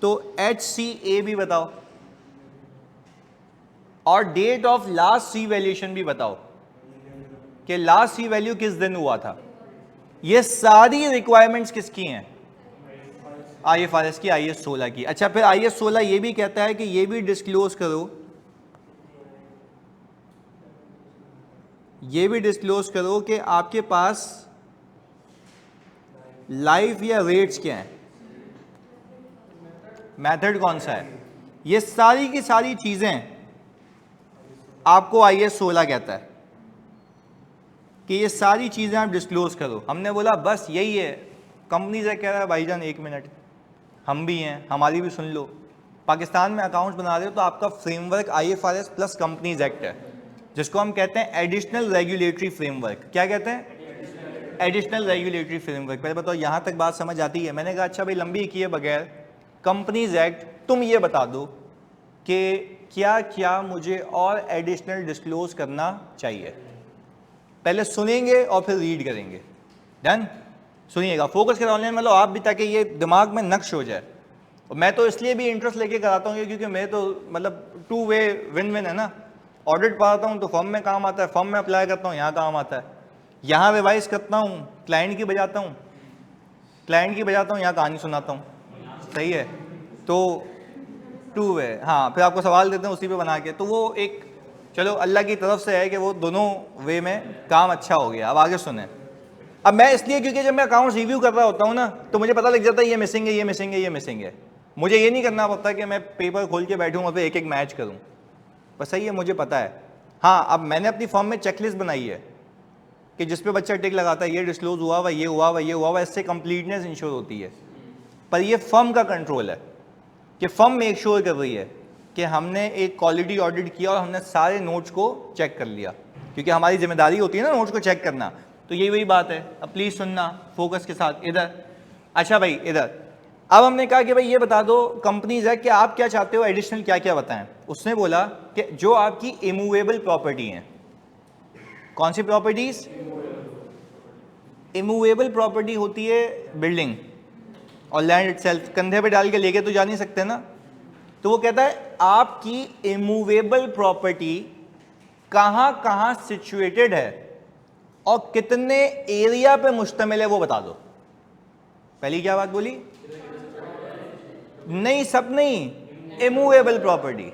तो HCA भी बताओ और डेट ऑफ लास्ट रीवैल्यूएशन भी बताओ कि लास्ट रीवैल्यू किस दिन हुआ था। ये सारी रिक्वायरमेंट्स किसकी हैं? आईएफआरएस की, आईएस 16 की। अच्छा, फिर आईएस 16 ये भी कहता है कि ये भी डिस्क्लोज करो, ये भी डिस्क्लोज करो कि आपके पास लाइफ या रेट्स क्या हैं, मेथड कौन सा है। ये सारी की सारी चीजें आपको आईएस 16 कहता है कि ये सारी चीजें आप डिस्क्लोज करो। हमने बोला बस यही है कंपनीज एक्ट कह रहा है भाईजान 1 मिनट, हम भी हैं, हमारी भी सुन लो। पाकिस्तान में अकाउंट्स बना रहे हो तो आपका framework IFRS plus companies act है, जिसको हम कहते हैं एडिशनल रेगुलेटरी फ्रेमवर्क। क्या कहते हैं? Additional regulatory framework. पहले बताओ यहाँ तक बात समझ आती है? मैंने कहा अच्छा भाई लंबी किए बगैर कंपनीज एक्ट, तुम ये बता दो कि क्या क्या मुझे और एडिशनल डिस्क्लोज करना चाहिए। पहले सुनेंगे और फिर रीड करेंगे। डन? सुनिएगा, फोकस करें ऑनलाइन, मतलब आप भी, ताकि ये दिमाग में नक्श हो जाए। और मैं तो इसलिए भी इंटरेस्ट लेके कराता हूँ क्योंकि मैं तो मतलब 2 वे विन विन है ना। ऑडिट पढ़ाता हूँ तो फर्म में काम आता है, फर्म में अप्लाई करता हूँ यहाँ काम आता है, यहाँ रिवाइज करता हूँ, क्लाइंट की बजाता हूँ, क्लाइंट की बजाता हूँ, यहाँ कहानी सुनाता हूँ। सही है? तो 2 वे। हाँ, फिर आपको सवाल देते हैं उसी पे बना के, तो वो एक चलो अल्लाह की तरफ से है कि वो दोनों वे में काम अच्छा हो गया। अब आगे सुने। अब मैं इसलिए क्योंकि जब मैं अकाउंट्स रिव्यू कर रहा होता हूँ ना तो मुझे पता लग जाता है ये मिसिंग है, ये मिसिंग है, ये मिसिंग है। मुझे ये नहीं करना पड़ता कि मैं पेपर खोल के बैठूँ और फिर एक एक मैच करूँ। बस सही है, मुझे पता है। हाँ, अब मैंने अपनी फॉर्म में चेकलिस्ट बनाई है कि जिस पे बच्चा टिक लगाता है ये डिस्क्लोज हुआ हुआ, ये हुआ हुआ, ये हुआ हुआ, इससे कंप्लीटनेस इंश्योर होती है। पर ये फर्म का कंट्रोल है कि फर्म मेक श्योर कर रही है कि हमने एक क्वालिटी ऑडिट किया और हमने सारे नोट्स को चेक कर लिया, क्योंकि हमारी जिम्मेदारी होती है ना नोट्स को चेक करना। तो यही वही बात है। अब प्लीज़ सुनना फोकस के साथ इधर। अच्छा भाई इधर, अब हमने कहा कि भाई ये बता दो कंपनीज है कि आप क्या चाहते हो एडिशनल क्या क्या बताएं। उसने बोला कि जो आपकी इमूवेबल प्रॉपर्टी हैं। कौन सी प्रॉपर्टीज? इमूवेबल प्रॉपर्टी होती है बिल्डिंग और लैंड इटसेल्फ। कंधे पे डाल के लेके तो जा नहीं सकते ना। तो वो कहता है आपकी इमूवेबल प्रॉपर्टी कहां कहां सिचुएटेड है और कितने एरिया पे मुश्तमिल है वो बता दो। पहली क्या बात बोली? नहीं, सब नहीं, इमूवेबल प्रॉपर्टी।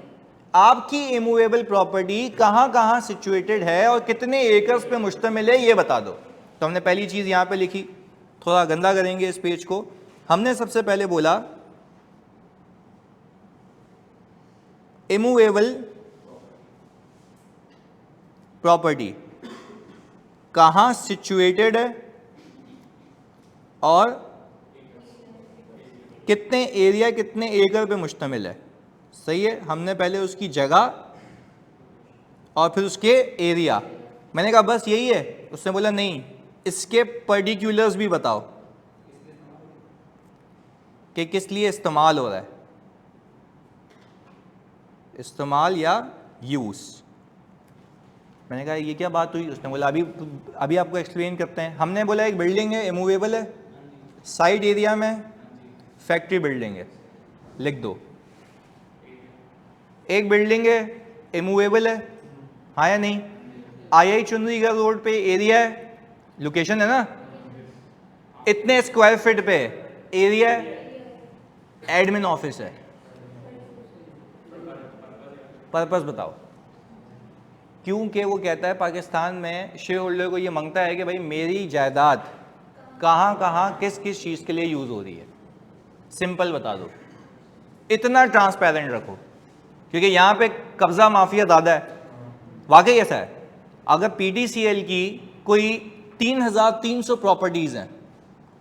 आपकी इमूवेबल प्रॉपर्टी कहां कहां सिचुएटेड है और कितने एकर्स पे मुश्तमिल है ये बता दो। तो हमने पहली चीज यहां पे लिखी, थोड़ा गंदा करेंगे इस पेज को। हमने सबसे पहले बोला इमूवेबल प्रॉपर्टी कहां सिचुएटेड है और कितने एरिया, कितने एकड़ पे मुश्तमिल है। सही है? हमने पहले उसकी जगह और फिर उसके एरिया। मैंने कहा बस यही है? उसने बोला नहीं, इसके पर्टिकुलर्स भी बताओ कि किस लिए इस्तेमाल हो रहा है, इस्तेमाल या यूज। मैंने कहा ये क्या बात हुई? उसने बोला अभी आपको एक्सप्लेन करते हैं। हमने बोला एक बिल्डिंग है, इमूवेबल है, साइड एरिया में फैक्ट्री बिल्डिंग है, लिख दो। एक बिल्डिंग है, इमूवेबल है, हाँ या नहीं? आई चुंदरीगढ़ रोड पे एरिया है, लोकेशन है ना, इतने स्क्वायर फीट पे एरिया है, एडमिन ऑफिस है। पर्पस बताओ। क्योंकि वो कहता है पाकिस्तान में शेयर होल्डर को ये मांगता है कि भाई मेरी जायदाद कहाँ कहाँ किस किस चीज़ के लिए यूज़ हो रही है। सिंपल बता दो, इतना ट्रांसपेरेंट रखो, क्योंकि यहाँ पे कब्जा माफिया ज़्यादा है। वाकई ऐसा है। अगर PTCL की कोई 3,300 प्रॉपर्टीज़ हैं,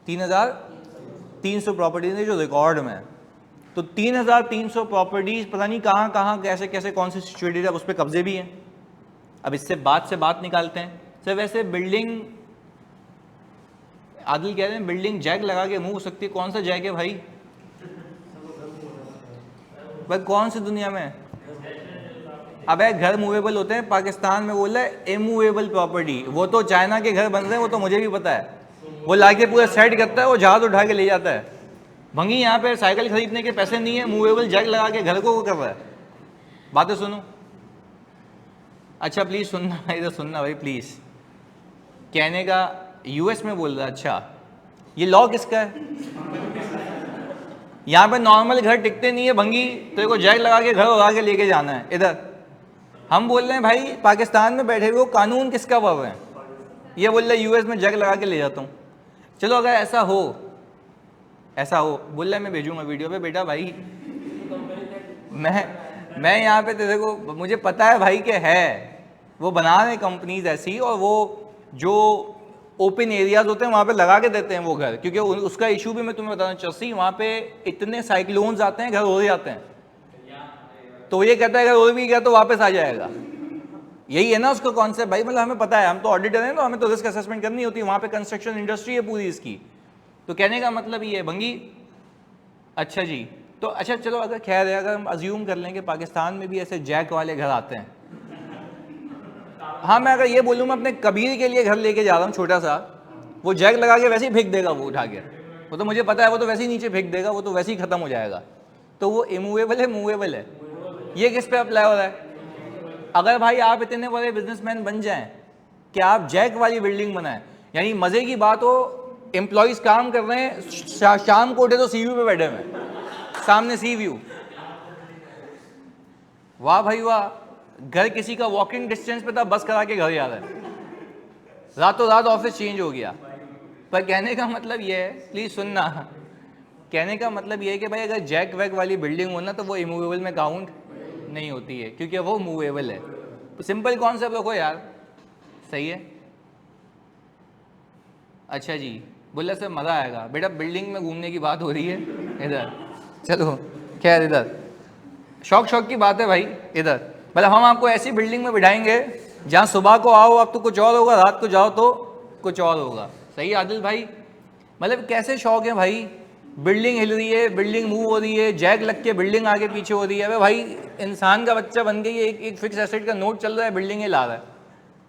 3,300 प्रॉपर्टीज़ हैं जो रिकॉर्ड में है, तो 3,300 प्रॉपर्टीज़ पता नहीं कहाँ कहाँ कैसे कैसे कौन सी सिचुएटेड है, उस पर कब्जे भी हैं। अब इससे बात निकालते हैं। सर वैसे बिल्डिंग, आदिल कह रहे हैं बिल्डिंग जैक लगा के मूव हो सकती है। कौन सा जैक है भाई? भाई कौन सी दुनिया में? अब घर मूवेबल होते हैं, पाकिस्तान में बोल रहा है इमूवेबल प्रॉपर्टी। वो तो चाइना के घर बन रहे हैं, वो तो मुझे भी पता है। वो लाके पूरा सेट करता है, वो जहाज उठा के ले जाता है। भंगी यहाँ पे साइकिल खरीदने के पैसे नहीं है, मूवेबल जैक लगा के घर को वो कर रहा है। बातें सुनो। अच्छा प्लीज़ सुनना, इधर सुनना भाई प्लीज़। कहने का US में बोल रहा है। अच्छा ये लॉ किसका है? यहाँ पे नॉर्मल घर टिकते नहीं है भंगी, तो को जैक लगा के घर उड़ा के लेके जाना है। इधर हम बोल रहे हैं भाई पाकिस्तान में बैठे हुए कानून किसका पाव है? ये बोल रहे US में जैक लगा के ले जाता हूँ। चलो अगर ऐसा हो बोल रहा है मैं भेजूंगा वीडियो पे। बेटा भाई मैं यहाँ पे तेरे को, मुझे पता है भाई कि है वो बना रहे कंपनीज ऐसी, और वो जो ओपन एरियाज होते हैं वहां पे लगा के देते हैं वो घर, क्योंकि उसका इशू भी मैं तुम्हें बताना चाहती हूँ, वहां पे इतने साइक्लोन्स आते हैं घर हो जाते हैं, तो ये कहता है अगर हो भी गया तो वापस आ जाएगा। यही है ना उसका कॉन्सेप्ट भाई, मतलब हमें पता है, हम तो ऑडिटर हैं तो हमें तो रिस्क असेसमेंट करनी होती है, वहां पे कंस्ट्रक्शन इंडस्ट्री है पूरी इसकी। तो कहने का मतलब ये है भंगी। अच्छा जी, तो अच्छा चलो, अगर खैर है, अगर हम अज्यूम कर लें कि पाकिस्तान में भी ऐसे जैक वाले घर आते हैं, हाँ मैं अगर ये बोलूँ मैं अपने कबीर के लिए घर लेके जा रहा हूँ छोटा सा, वो जैक लगा के वैसे ही फेंक देगा वो उठा के, वो तो मुझे पता है वो तो वैसे ही नीचे फेंक देगा, वो तो वैसे ही खत्म हो जाएगा। तो वो इमूवेबल है मूवेबल है, ये किस पे अप्लाई हो रहा है? अगर भाई आप इतने बड़े बिजनेसमैन बन जाएं कि आप जैक वाली बिल्डिंग बनाएं, यानी मजे की बात हो, एम्प्लॉइज काम कर रहे हैं, शाम को उठे तो सी व्यू पे बैठे हुए, सामने सी व्यू, वाह भाई वाह, घर किसी का वॉकिंग डिस्टेंस पे था, बस करा के घर जा रहा है, रातों रात ऑफिस चेंज हो गया। पर कहने का मतलब ये है, प्लीज सुनना, कहने का मतलब ये है कि भाई अगर जैक वैक वाली बिल्डिंग हो ना तो वो इमूवेबल में काउंट नहीं होती है, क्योंकि वो मूवेबल है। सिंपल कॉन्सेप्ट रखो यार, सही है। अच्छा जी, बोला सर मज़ा आएगा, बेटा बिल्डिंग में घूमने की बात हो रही है इधर, चलो खैर इधर शौक की बात है भाई इधर, मतलब हम आपको ऐसी बिल्डिंग में बिठाएंगे जहाँ सुबह को आओ अब तो कुछ और होगा, रात को जाओ तो कुछ और होगा। सही आदिल भाई, मतलब कैसे शौक है भाई, बिल्डिंग हिल रही है, बिल्डिंग मूव हो रही है, जैक लग के बिल्डिंग आगे पीछे हो रही है, अबे भाई इंसान का बच्चा बन के ये एक फिक्स एसेट का नोट चल रहा है, बिल्डिंग ला रहा है।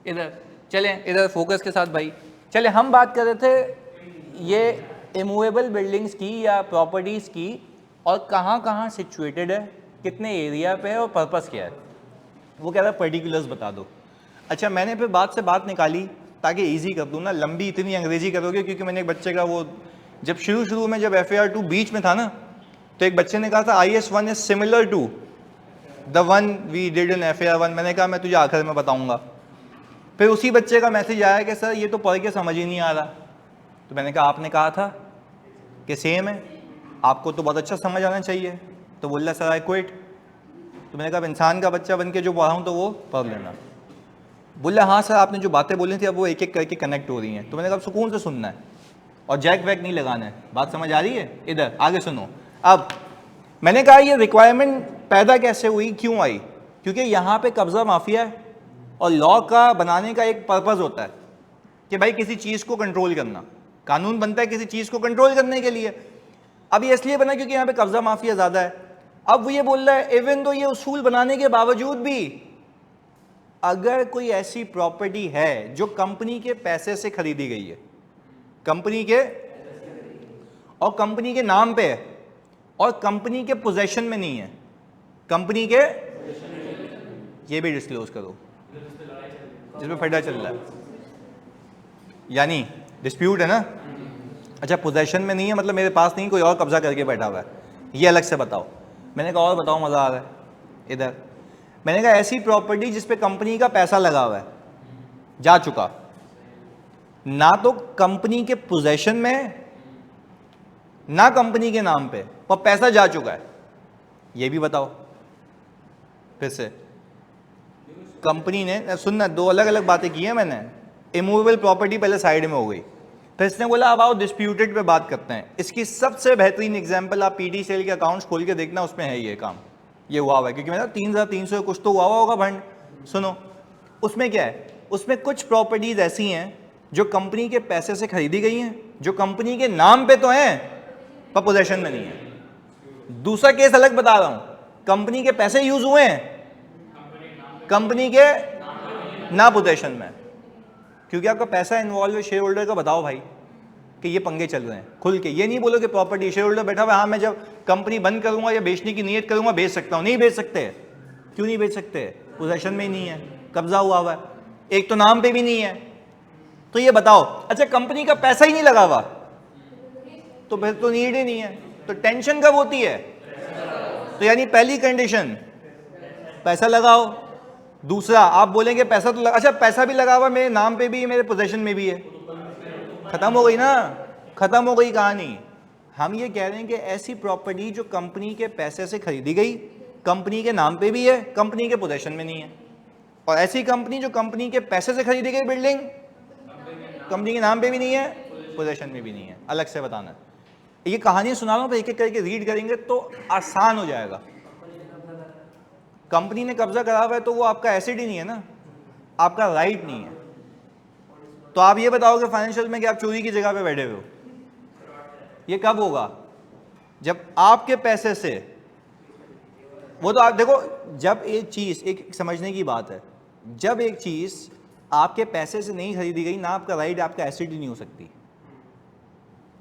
इधर चलें, इधर फोकस के साथ भाई चले, हम बात कर रहे थे ये इमूवेबल बिल्डिंग्स की या प्रॉपर्टीज़ की, और कहाँ कहाँ सिचुएटेड है, कितने एरिया पे है और पर्पस क्या है, वो कह रहा है पर्टिकुलर्स बता दो। अच्छा मैंने फिर बात से बात निकाली ताकि इजी कर दूँ ना, लंबी इतनी अंग्रेजी करोगे, क्योंकि मैंने एक बच्चे का वो जब शुरू में जब FAR 2 बीच में था ना, तो एक बच्चे ने कहा था IS1 is similar to the one we did in FAR 1, मैंने कहा मैं तुझे आखिर में बताऊंगा। फिर उसी बच्चे का मैसेज आया कि सर ये तो पढ़ के समझ ही नहीं आ रहा, तो मैंने कहा आपने कहा था कि सेम है, आपको तो बहुत अच्छा समझ आना चाहिए, तो बोल रहा सर आई क्विट। तो मैंने कहा इंसान का बच्चा बन के जो पढ़ा हूँ तो वो पढ़ लेना। बोला हाँ सर आपने जो बातें बोली थी अब वो एक एक करके कनेक्ट हो रही हैं, तो मैंने कहा सुकून से सुनना है और जैक वैक नहीं लगाना है, बात समझ आ रही है? इधर आगे सुनो। अब मैंने कहा ये रिक्वायरमेंट पैदा कैसे हुई, क्यों आई? क्योंकि यहाँ पे कब्जा माफिया है और लॉ का बनाने का एक पर्पज़ होता है कि भाई किसी चीज़ को कंट्रोल करना, कानून बनता है किसी चीज़ को कंट्रोल करने के लिए। अब ये इसलिए बना क्योंकि यहाँ पे कब्जा माफिया ज़्यादा है। अब वो ये बोल रहा है इवन तो ये उसूल बनाने के बावजूद भी अगर कोई ऐसी प्रॉपर्टी है जो कंपनी के पैसे से खरीदी गई है, कंपनी के और कंपनी के नाम पे है और कंपनी के पोजेशन में नहीं है, कंपनी के, ये भी डिस्क्लोज करो जिसमें फटा चल रहा है, यानी डिस्प्यूट है ना। अच्छा पोजेशन में नहीं है मतलब मेरे पास नहीं, कोई और कब्जा करके बैठा हुआ है, ये अलग से बताओ। मैंने कहा और बताओ, मज़ा आ रहा है। इधर मैंने कहा ऐसी प्रॉपर्टी जिस पे कंपनी का पैसा लगा हुआ है, जा चुका, ना तो कंपनी के पोजेशन में ना कंपनी के नाम पे, और पैसा जा चुका है, ये भी बताओ। फिर से कंपनी ने, सुनना, दो अलग अलग बातें की हैं मैंने। इमूवेबल प्रॉपर्टी पहले साइड में हो गई, फिर इसने बोला अब आओ डिस्प्यूटेड पे बात करते हैं। इसकी सबसे बेहतरीन एग्जांपल आप PD सेल के अकाउंट्स खोल के देखना, उसमें है ये काम, ये हुआ हुआ है, क्योंकि मैंने 3,300 कुछ तो हुआ होगा भंड। सुनो उसमें क्या है, उसमें कुछ प्रॉपर्टीज ऐसी हैं जो कंपनी के पैसे से खरीदी गई हैं, जो कंपनी के नाम पे तो हैं पर पोजेशन में नहीं है। दूसरा केस अलग बता रहा हूं, कंपनी के पैसे यूज हुए हैं, कंपनी के ना पोजेशन में, क्योंकि आपका पैसा इन्वॉल्व है शेयर होल्डर का। बताओ भाई कि ये पंगे चल रहे हैं, खुल के ये नहीं बोलो कि प्रॉपर्टी शेयर होल्डर बैठा हुआ, हाँ मैं जब कंपनी बंद करूंगा या बेचने की नीयत करूंगा बेच सकता हूं। नहीं बेच सकते, क्यों नहीं बेच सकते? पोजेशन में ही नहीं है, कब्जा हुआ हुआ है, एक तो नाम पे भी नहीं है। तो ये बताओ, अच्छा कंपनी का पैसा ही नहीं लगा हुआ तो फिर तो नीड ही नहीं है, तो टेंशन कब होती है? तो यानी पहली कंडीशन पैसा लगाओ। दूसरा आप बोलेंगे पैसा तो अच्छा पैसा भी लगा हुआ मेरे नाम पे भी, मेरे पोजेशन में भी है, खत्म हो गई ना, खत्म हो गई कहानी। हम ये कह रहे हैं कि ऐसी प्रॉपर्टी जो कंपनी के पैसे से खरीदी गई, कंपनी के नाम पे भी है, कंपनी के पोजेशन में नहीं है, और ऐसी कंपनी जो कंपनी के पैसे से खरीदी गई बिल्डिंग कंपनी के नाम पे भी नहीं है, पोजीशन में भी नहीं है, अलग से बताना। ये कहानी सुना रहा हूँ, एक एक करके रीड करेंगे तो आसान हो जाएगा। कंपनी ने कब्जा करा हुआ है तो वो आपका एसेट ही नहीं है ना, आपका राइट नहीं है। तो आप ये बताओगे फाइनेंशियल में कि आप चोरी की जगह पे बैठे हुए हो, ये कब होगा? जब आपके पैसे से, वो तो आप देखो, जब एक चीज, एक समझने की बात है, जब एक चीज आपके पैसे से नहीं खरीदी गई ना, आपका राइट, आपका एसेट ही नहीं हो सकती।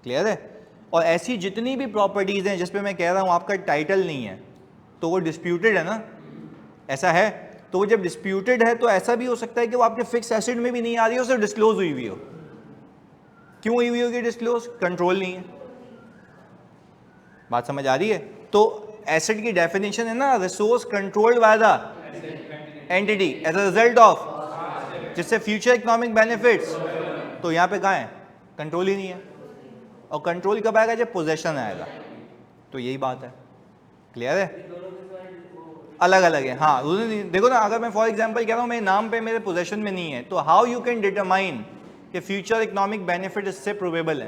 क्लियर है? और ऐसी जितनी भी प्रॉपर्टीज हैं जिसपे मैं कह रहा हूं आपका टाइटल नहीं है, तो वो डिस्प्यूटेड है ना, ऐसा है। तो वो जब डिस्प्यूटेड है तो ऐसा भी हो सकता है कि वो आपके फिक्स एसेट में भी नहीं आ रही हो, सिर्फ डिस्क्लोज हुई हुई हो। क्यों हुई हुई होगी डिस्क्लोज? कंट्रोल नहीं है। बात समझ आ रही है? तो एसेट की डेफिनेशन है ना, resource controlled by the entity as a result of, जिससे फ्यूचर इकोनॉमिक बेनिफिट्स। तो यहाँ पे कहाँ है? कंट्रोल ही नहीं है। और कंट्रोल कब आएगा? जब पोजेशन आएगा। तो यही बात है। क्लियर है? अलग अलग है, हाँ। देखो ना, अगर मैं फॉर एग्जांपल कह रहा हूँ मेरे नाम पे मेरे पोजेशन में नहीं है, तो हाउ यू कैन डिटरमाइन कि फ्यूचर इकोनॉमिक बेनिफिट इससे प्रोबेबल है?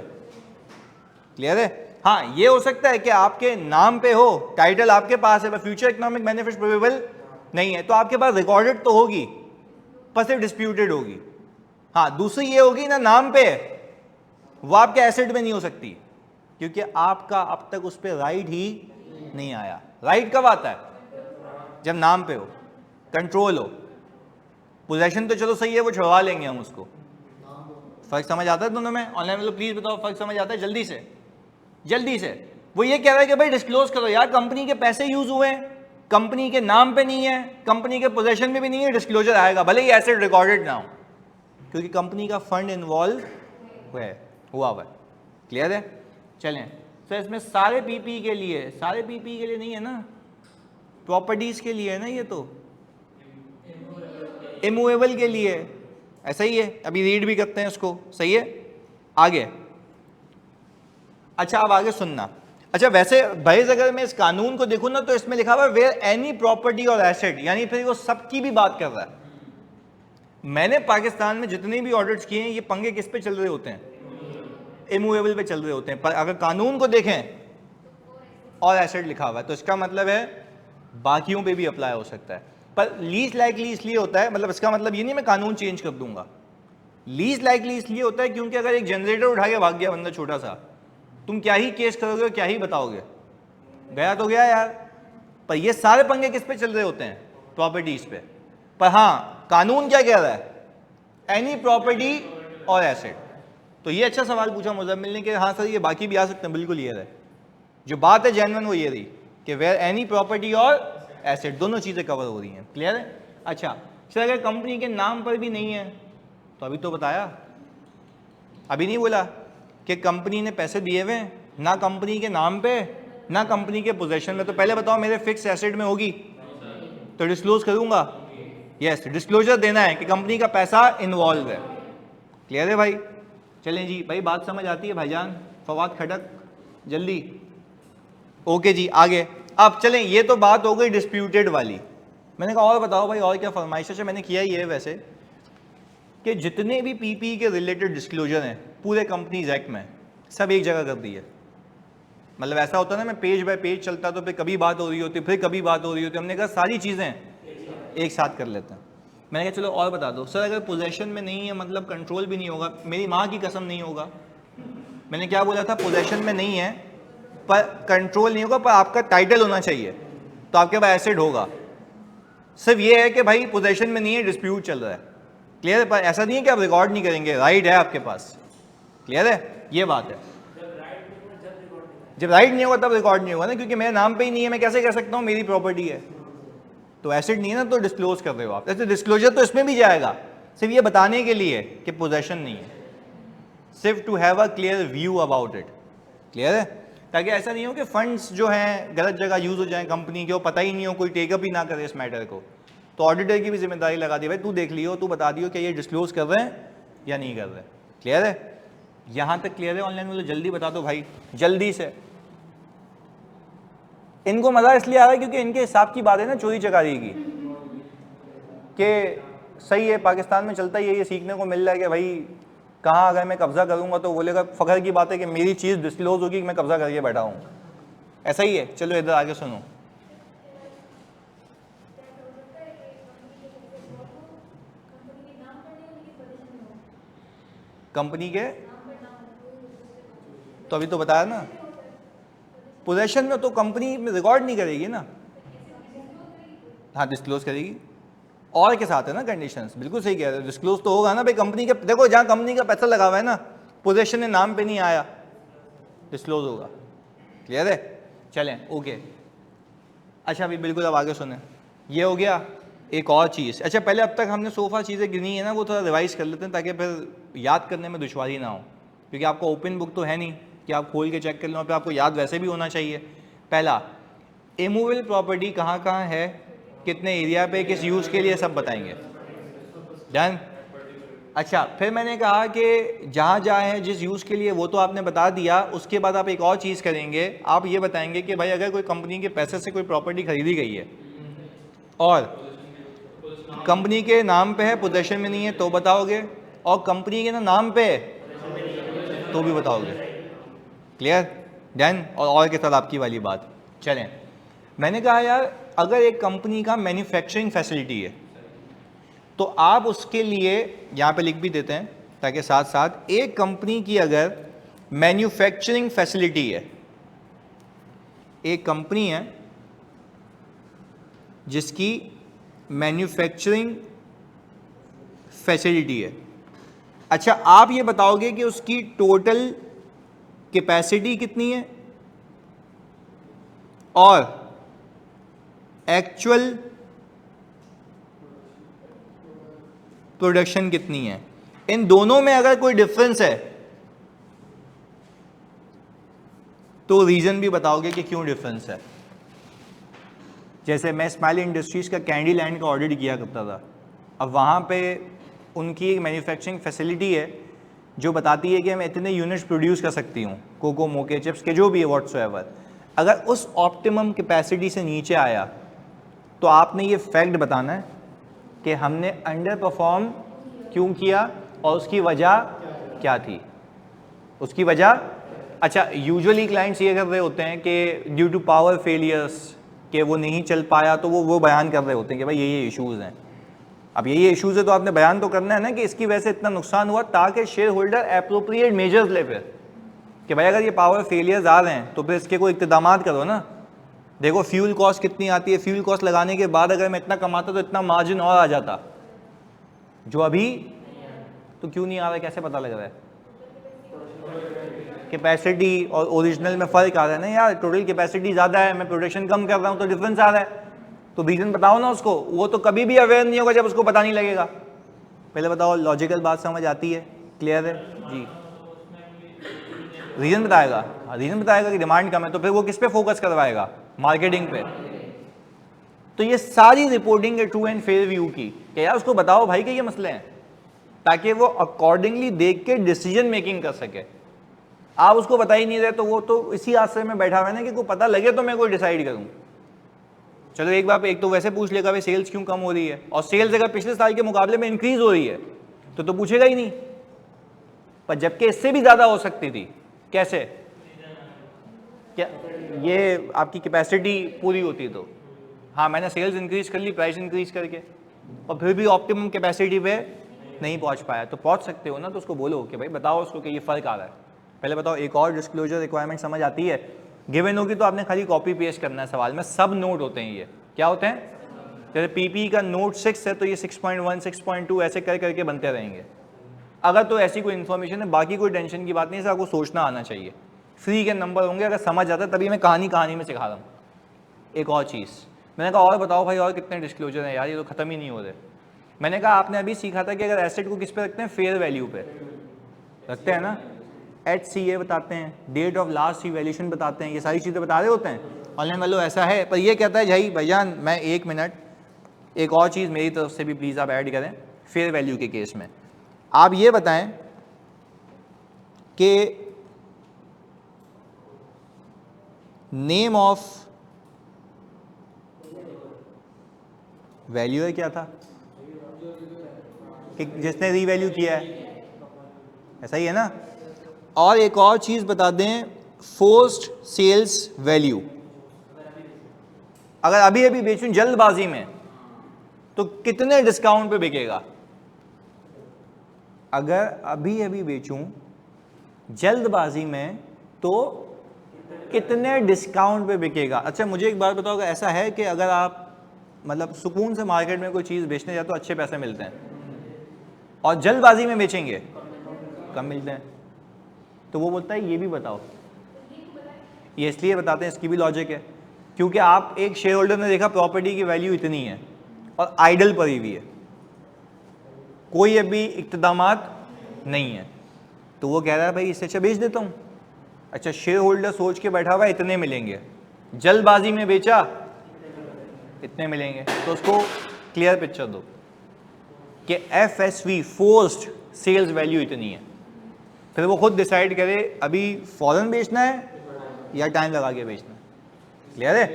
क्लियर है? हाँ, ये हो सकता है कि आपके नाम पे हो, टाइटल आपके पास है, पर फ्यूचर इकोनॉमिक बेनिफिट प्रोबेबल नहीं है, तो आपके पास रिकॉर्डेड तो होगी पर सिर्फ डिस्प्यूटेड होगी। हाँ, दूसरी ये होगी ना, नाम पे वो आपके एसेट में नहीं हो सकती, क्योंकि आपका अब तक उस पर राइट ही नहीं आया। राइट कब आता है? जब नाम पे हो, कंट्रोल हो। पोजेशन तो चलो सही है, वो छुड़वा लेंगे हम उसको। फर्क समझ आता है दोनों में? ऑनलाइन में प्लीज बताओ, फर्क समझ आता है? जल्दी से, जल्दी से। वो ये कह रहा है कि भाई डिस्क्लोज करो यार, कंपनी के पैसे यूज हुए, कंपनी के नाम पे नहीं है, कंपनी के पोजेशन में भी नहीं है, डिस्क्लोजर आएगा, भले ही एसेट रिकॉर्डेड ना हो, क्योंकि कंपनी का फंड इन्वॉल्व हुआ है। क्लियर है? चलें, तो इसमें सारे पीपी के लिए, सारे पीपी के लिए नहीं है ना, प्रॉपर्टीज के लिए है ना, ये तो इमूवेबल के लिए। ऐसा ही है, अभी रीड भी करते हैं उसको। सही है? आगे। अच्छा, अब आगे सुनना। अच्छा, वैसे भाई अगर मैं इस कानून को देखूं ना, तो इसमें लिखा हुआ है वेयर एनी प्रॉपर्टी और एसेट, यानी फिर वो सबकी भी बात कर रहा है। मैंने पाकिस्तान में जितने भी ऑडिट्स किए हैं, ये पंगे किस पे चल रहे होते हैं? इमूवेबल पे चल रहे होते हैं। पर अगर कानून को देखें और एसेट लिखा हुआ है, तो इसका मतलब है बाकियों पे भी अप्लाई हो सकता है। पर लीस्ट लाइकली इसलिए होता है, मतलब इसका मतलब ये नहीं मैं कानून चेंज कर दूंगा। लीस्ट लाइकली इसलिए होता है क्योंकि अगर एक जनरेटर उठा के भाग गया बंदा छोटा सा, तुम क्या ही केस करोगे, क्या ही बताओगे, गया तो गया यार। पर ये सारे पंगे किस पे चल रहे होते हैं? प्रॉपर्टीज पे। पर हाँ, कानून क्या कह रहा है? एनी प्रॉपर्टी और एसेट। तो ये अच्छा सवाल पूछा मुज़म्मिल ने कि हाँ सर ये बाकी भी आ सकते हैं। बिल्कुल ये है, जो बात है जेन्युइन वो ये रही कि वेयर एनी प्रॉपर्टी और एसेट, दोनों चीज़ें कवर हो रही हैं। क्लियर है? अच्छा सर, अगर कंपनी के नाम पर भी नहीं है, तो अभी तो बताया, अभी नहीं बोला कि कंपनी ने पैसे दिए हुए हैं, ना कंपनी के नाम पे ना कंपनी के पोजेशन में, तो पहले बताओ मेरे फिक्स एसेट में होगी तो डिस्क्लोज करूंगा। यस, डिस्क्लोजर देना है कि कंपनी का पैसा इन्वॉल्व है। क्लियर है भाई? चलें जी भाई, बात समझ आती है भाईजान? फवाद खटक जल्दी। ओके जी, आगे। अब चलें, ये तो बात हो गई डिस्प्यूटेड वाली। मैंने कहा और बताओ भाई और क्या फरमाइश है? मैंने किया ही है वैसे कि जितने भी पीपी के रिलेटेड डिस्क्लोजर हैं पूरे कंपनीज एक्ट में, सब एक जगह कर दी है। मतलब ऐसा होता है ना, मैं पेज बाय पेज चलता तो फिर कभी बात हो रही होती, फिर कभी बात हो रही होती, हमने कहा सारी चीज़ें एक साथ कर लेते हैं। मैंने कहा चलो और बता दो सर, अगर पोजेशन में नहीं है मतलब कंट्रोल भी नहीं होगा, मेरी माँ की कसम नहीं होगा। मैंने क्या बोला था? पोजेशन में नहीं है पर कंट्रोल नहीं होगा, पर आपका टाइटल होना चाहिए, तो आपके पास एसेट होगा। सिर्फ ये है कि भाई पोजेशन में नहीं है, डिस्प्यूट चल रहा है। क्लियर है? पर ऐसा नहीं है कि आप रिकॉर्ड नहीं करेंगे, राइट है आपके पास। क्लियर है? ये बात है। जब राइट नहीं होगा तब रिकॉर्ड नहीं होगा ना, क्योंकि मेरे नाम पे ही नहीं है, मैं कैसे कह सकता हूँ मेरी प्रॉपर्टी है? तो एसेट नहीं है ना, तो डिस्क्लोज कर रहे हो आप। ऐसे डिस्क्लोजर तो इसमें भी जाएगा, सिर्फ ये बताने के लिए कि पोजेशन नहीं है, सिर्फ to have a clear view about it. Clear है? ताकि ऐसा नहीं हो कि फंड्स जो हैं गलत जगह यूज हो जाएं कंपनी के, वो पता ही नहीं हो, कोई टेकअप ही ना करे इस मैटर को। तो ऑडिटर की भी जिम्मेदारी लगा दी, भाई तू देख लियो, तू बता दियो कि ये डिस्क्लोज कर रहे हैं या नहीं कर रहे। क्लियर है? यहाँ तक क्लियर है? ऑनलाइन वाले जल्दी बता दो भाई, जल्दी से। इनको मजा इसलिए आ रहा है क्योंकि इनके हिसाब की बात है ना चोरी चकारी की, कि सही है पाकिस्तान में चलता ही है, ये सीखने को मिल रहा है कि भाई कहाँ अगर मैं कब्जा करूंगा तो बोलेगा फखर की बात है कि मेरी चीज़ डिस्क्लोज होगी कि मैं कब्जा करके बैठा हूँ, ऐसा ही है। चलो इधर आगे सुनो। कंपनी के तो अभी तो बताया ना, पोजेशन में तो कंपनी में रिकॉर्ड नहीं करेगी ना, हाँ डिस्क्लोज करेगी। और के साथ है ना कंडीशंस, बिल्कुल सही कह रहे हो, डिस्क्लोज तो होगा ना भाई। कंपनी के देखो जहाँ कंपनी का पैसा लगा हुआ है ना, पोजेशन में नाम पे नहीं आया, डिस्क्लोज होगा। क्लियर है? चलें ओके। अच्छा अभी बिल्कुल अब आगे सुने, ये हो गया। एक और चीज़, अच्छा पहले अब तक हमने सोफ़ा चीज़ें गिनी है ना, वो थोड़ा रिवाइज कर लेते हैं ताकि फिर याद करने में दुश्वारी ना हो, क्योंकि आपको ओपन बुक तो है नहीं कि आप खोल के चेक कर लो, फिर आपको याद वैसे भी होना चाहिए। पहला, इमूवेबल प्रॉपर्टी कहाँ कहाँ है, कितने एरिया पे, किस यूज़ के लिए, सब बताएंगे। डन। अच्छा फिर मैंने कहा कि जहाँ जहाँ है जिस यूज़ के लिए वो तो आपने बता दिया, उसके बाद आप एक और चीज़ करेंगे, आप ये बताएंगे कि भाई अगर कोई कंपनी के पैसे से कोई प्रॉपर्टी खरीदी गई है और कंपनी के नाम पे है, पोजेशन में नहीं है, तो बताओगे, और कंपनी के ना नाम पे है तो भी बताओगे। क्लियर? डन। और के साथ आपकी वाली बात। चलें, मैंने कहा यार अगर एक कंपनी का मैन्युफैक्चरिंग फैसिलिटी है तो आप उसके लिए यहाँ पे लिख भी देते हैं ताकि साथ साथ, एक कंपनी की अगर मैन्युफैक्चरिंग फैसिलिटी है, एक कंपनी है जिसकी मैन्युफैक्चरिंग फैसिलिटी है, अच्छा आप ये बताओगे कि उसकी टोटल कैपेसिटी कितनी है और एक्चुअल प्रोडक्शन कितनी है। इन दोनों में अगर कोई डिफरेंस है तो रीजन भी बताओगे कि क्यों डिफरेंस है। जैसे मैं स्माइल इंडस्ट्रीज का कैंडी लैंड का ऑडिट किया करता था, अब वहाँ पे उनकी एक मैन्युफैक्चरिंग फैसिलिटी है जो बताती है कि मैं इतने यूनिट्स प्रोड्यूस कर सकती हूँ, कोको मोके चिप्स के जो भी है व्हाट्सोएवर। अगर उस ऑप्टिमम कैपेसिटी से नीचे आया तो आपने ये फैक्ट बताना है कि हमने अंडर परफॉर्म क्यों किया और उसकी वजह क्या थी, उसकी वजह। अच्छा यूजुअली क्लाइंट्स ये कर रहे होते हैं कि ड्यू टू पावर फेलियर्स कि वो नहीं चल पाया, तो वो बयान कर रहे होते हैं कि भाई ये इश्यूज़ हैं। अब ये इश्यूज़ है तो आपने बयान तो करना है ना कि इसकी वजह से इतना नुकसान हुआ, ताकि शेयर होल्डर एप्रोप्रिएट मेजर्स ले फिर कि भाई अगर ये पावर फेलियर्स आ रहे हैं तो फिर इसके कोई इक़्तिदामात करो ना। देखो फ्यूल कॉस्ट कितनी आती है, फ्यूल कॉस्ट लगाने के बाद अगर मैं इतना कमाता तो इतना मार्जिन और आ जाता, जो अभी तो क्यों नहीं आ रहा है, कैसे पता लग रहा है? कैपेसिटी और ओरिजिनल में फ़र्क आ रहा है ना यार, टोटल कैपेसिटी ज़्यादा है, मैं प्रोडक्शन कम कर रहा हूँ तो डिफरेंस आ रहा है, तो रीज़न बताओ ना उसको। वो तो कभी भी अवेयर नहीं होगा जब उसको पता नहीं लगेगा। पहले बताओ, लॉजिकल बात समझ आती है? क्लियर है जी? रीज़न बताएगा, रीज़न बताएगा कि डिमांड कम है, तो फिर वो किस पे फोकस करवाएगा? मार्केटिंग पे। तो ये सारी रिपोर्टिंग है ट्रू एंड फेयर व्यू की, कि यार उसको बताओ भाई कि ये मसले हैं, ताकि वो अकॉर्डिंगली देख के डिसीजन मेकिंग कर सके। आप उसको बता ही नहीं रहे तो वो तो इसी आश्रय में बैठा हुआ है ना कि कोई पता लगे तो मैं कोई डिसाइड करूं। चलो एक बार एक तो वैसे पूछ लेगा भाई सेल्स क्यों कम हो रही है, और सेल्स अगर पिछले साल के मुकाबले में इंक्रीज हो रही है तो पूछेगा ही नहीं, पर जबकि इससे भी ज्यादा हो सकती थी। कैसे? क्या ये आपकी कैपेसिटी पूरी होती तो, हाँ मैंने सेल्स इंक्रीज कर ली प्राइस इंक्रीज करके, और फिर भी ऑप्टिमम कैपेसिटी पे नहीं पहुंच पाया, तो पहुंच सकते हो ना, तो उसको बोलो कि भाई बताओ उसको कि ये फर्क आ रहा है। पहले बताओ, एक और डिस्क्लोजर रिक्वायरमेंट समझ आती है? गिवन होगी तो आपने खाली कॉपी पेस्ट करना है, सवाल में सब नोट होते हैं। ये क्या होते हैं? जैसे पीपी का नोट 6 है तो ये 6.1 6.2 ऐसे कर करके बनते रहेंगे। अगर तो ऐसी कोई इन्फॉर्मेशन है, बाकी कोई टेंशन की बात नहीं है, आपको सोचना आना चाहिए। फ्री के नंबर होंगे, अगर समझ आता है तभी मैं कहानी में सिखा रहा हूँ। एक और चीज़ मैंने कहा, और बताओ भाई और कितने डिस्क्लोजर हैं यार, ये तो ख़त्म ही नहीं हो रहे। मैंने कहा आपने अभी सीखा था कि अगर एसेट को किस पे रखते हैं, फेयर वैल्यू पे रखते हैं ना, HCA बताते हैं, डेट ऑफ लास्ट इवैल्यूएशन बताते हैं, ये सारी चीज़ें बता रहे होते हैं। ऑनलाइन वालों ऐसा है, पर ये कहता है भाई भाईजान मैं 1 मिनट, एक और चीज़ मेरी तरफ से भी प्लीज़ आप ऐड करें। फेयर वैल्यू के केस में आप ये बताएं कि नेम ऑफ वैल्यूअर क्या था कि जिसने रीवैल्यू किया है? ऐसा ही है ना। और एक और चीज बता दें, फोर्स्ड सेल्स वैल्यू, अगर अभी अभी बेचूं जल्दबाजी में तो कितने डिस्काउंट पे बिकेगा? अगर अभी अभी बेचूं जल्दबाजी में तो कितने डिस्काउंट पे बिकेगा? अच्छा मुझे एक बात बताओ, ऐसा है कि अगर आप मतलब सुकून से मार्केट में कोई चीज़ बेचने जाते तो अच्छे पैसे मिलते हैं और जल्दबाजी में बेचेंगे कम मिलते हैं, तो वो बोलता है ये भी बताओ। ये इसलिए बताते हैं, इसकी भी लॉजिक है, क्योंकि आप एक शेयर होल्डर ने देखा प्रॉपर्टी की वैल्यू इतनी है और आइडल पड़ी हुई है, कोई अभी इक़्तिदामात नहीं है, तो वो कह रहा है भाई इससे अच्छा बेच देता हूँ। अच्छा शेयर होल्डर सोच के बैठा हुआ है इतने मिलेंगे, जल्दबाजी में बेचा इतने मिलेंगे, तो उसको क्लियर पिक्चर दो कि FSV फोर्स्ड सेल्स वैल्यू इतनी है, फिर वो खुद डिसाइड करे अभी फौरन बेचना है या टाइम लगा के बेचना है। क्लियर है?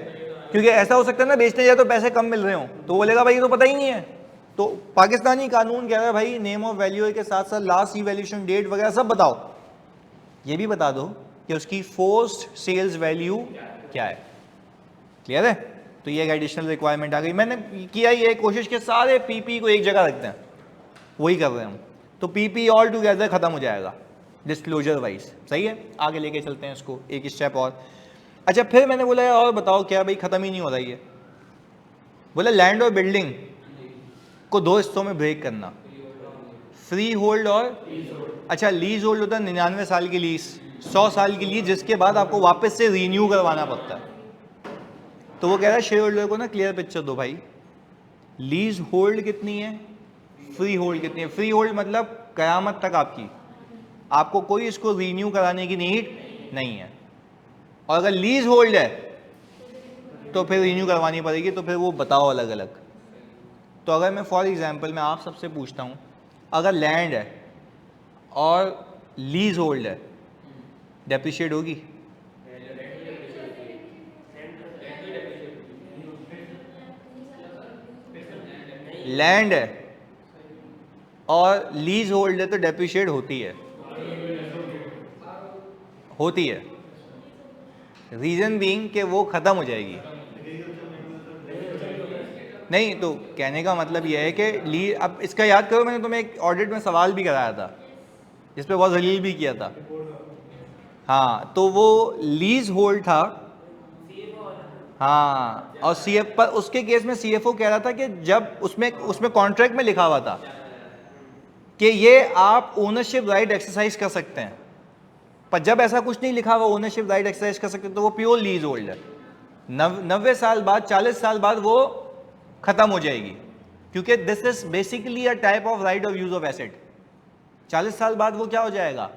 क्योंकि ऐसा हो सकता है ना बेचने जाए तो पैसे कम मिल रहे हो, तो बोलेगा भाई ये तो पता ही नहीं है। तो पाकिस्तानी कानून कह रहा है भाई नेम ऑफ वैल्यू के साथ साथ लास्ट इवैल्यूएशन डेट वगैरह सब बताओ, ये भी बता दो कि उसकी फोर्स्ड सेल्स वैल्यू क्या है। क्लियर है? तो ये एक एडिशनल रिक्वायरमेंट आ गई। मैंने किया ये कोशिश कि सारे पीपी को एक जगह रखते हैं, वही कर रहे हैं हम, तो पीपी ऑल टुगेदर खत्म हो जाएगा डिस्क्लोजर वाइज। सही है, आगे लेके चलते हैं इसको एक स्टेप और। अच्छा फिर मैंने बोला और बताओ क्या भाई खत्म ही नहीं हो रहा है। बोला लैंड और बिल्डिंग को दो हिस्सों में ब्रेक करना, फ्री होल्ड और अच्छा लीज होल्ड होता है 99 साल की लीज, 100 साल की लीज, जिसके बाद आपको वापस से रीन्यू करवाना पड़ता है। तो वो कह रहा है शेयर होल्डर को ना क्लियर पिक्चर दो भाई, लीज होल्ड कितनी है, फ्री होल्ड कितनी है। फ्री होल्ड मतलब कयामत तक आपकी, आपको कोई इसको रीन्यू कराने की नीड नहीं है, और अगर लीज होल्ड है तो फिर रीन्यू करवानी पड़ेगी, तो फिर वो बताओ अलग अलग। तो अगर मैं फॉर एग्जांपल मैं आप सबसे पूछता हूँ, अगर लैंड है और लीज होल्ड है, डेप्रिशिएट होगी? लैंड है और लीज होल्ड है तो डेप्रिशिएट होती है, होती है। रीजन बीइंग कि वो खत्म हो जाएगी। नहीं, तो कहने का मतलब यह है कि लीज, अब इसका याद करो मैंने तुम्हें एक ऑडिट में सवाल भी कराया था जिस पे बहुत जलील भी किया था। हाँ, तो वो लीज होल्ड था। हाँ, और सीएफ पर उसके केस में सीएफओ कह रहा था कि जब उसमें कॉन्ट्रैक्ट में लिखा हुआ था कि ये आप ओनरशिप राइट एक्सरसाइज कर सकते हैं, पर जब ऐसा कुछ नहीं लिखा हुआ ओनरशिप राइट एक्सरसाइज कर सकते तो वो प्योर लीज होल्ड है। 90 साल बाद 40 साल बाद वो खत्म हो जाएगी, क्योंकि this is basically a type of right of use of asset. 40 साल बाद वो क्या हो जाएगा,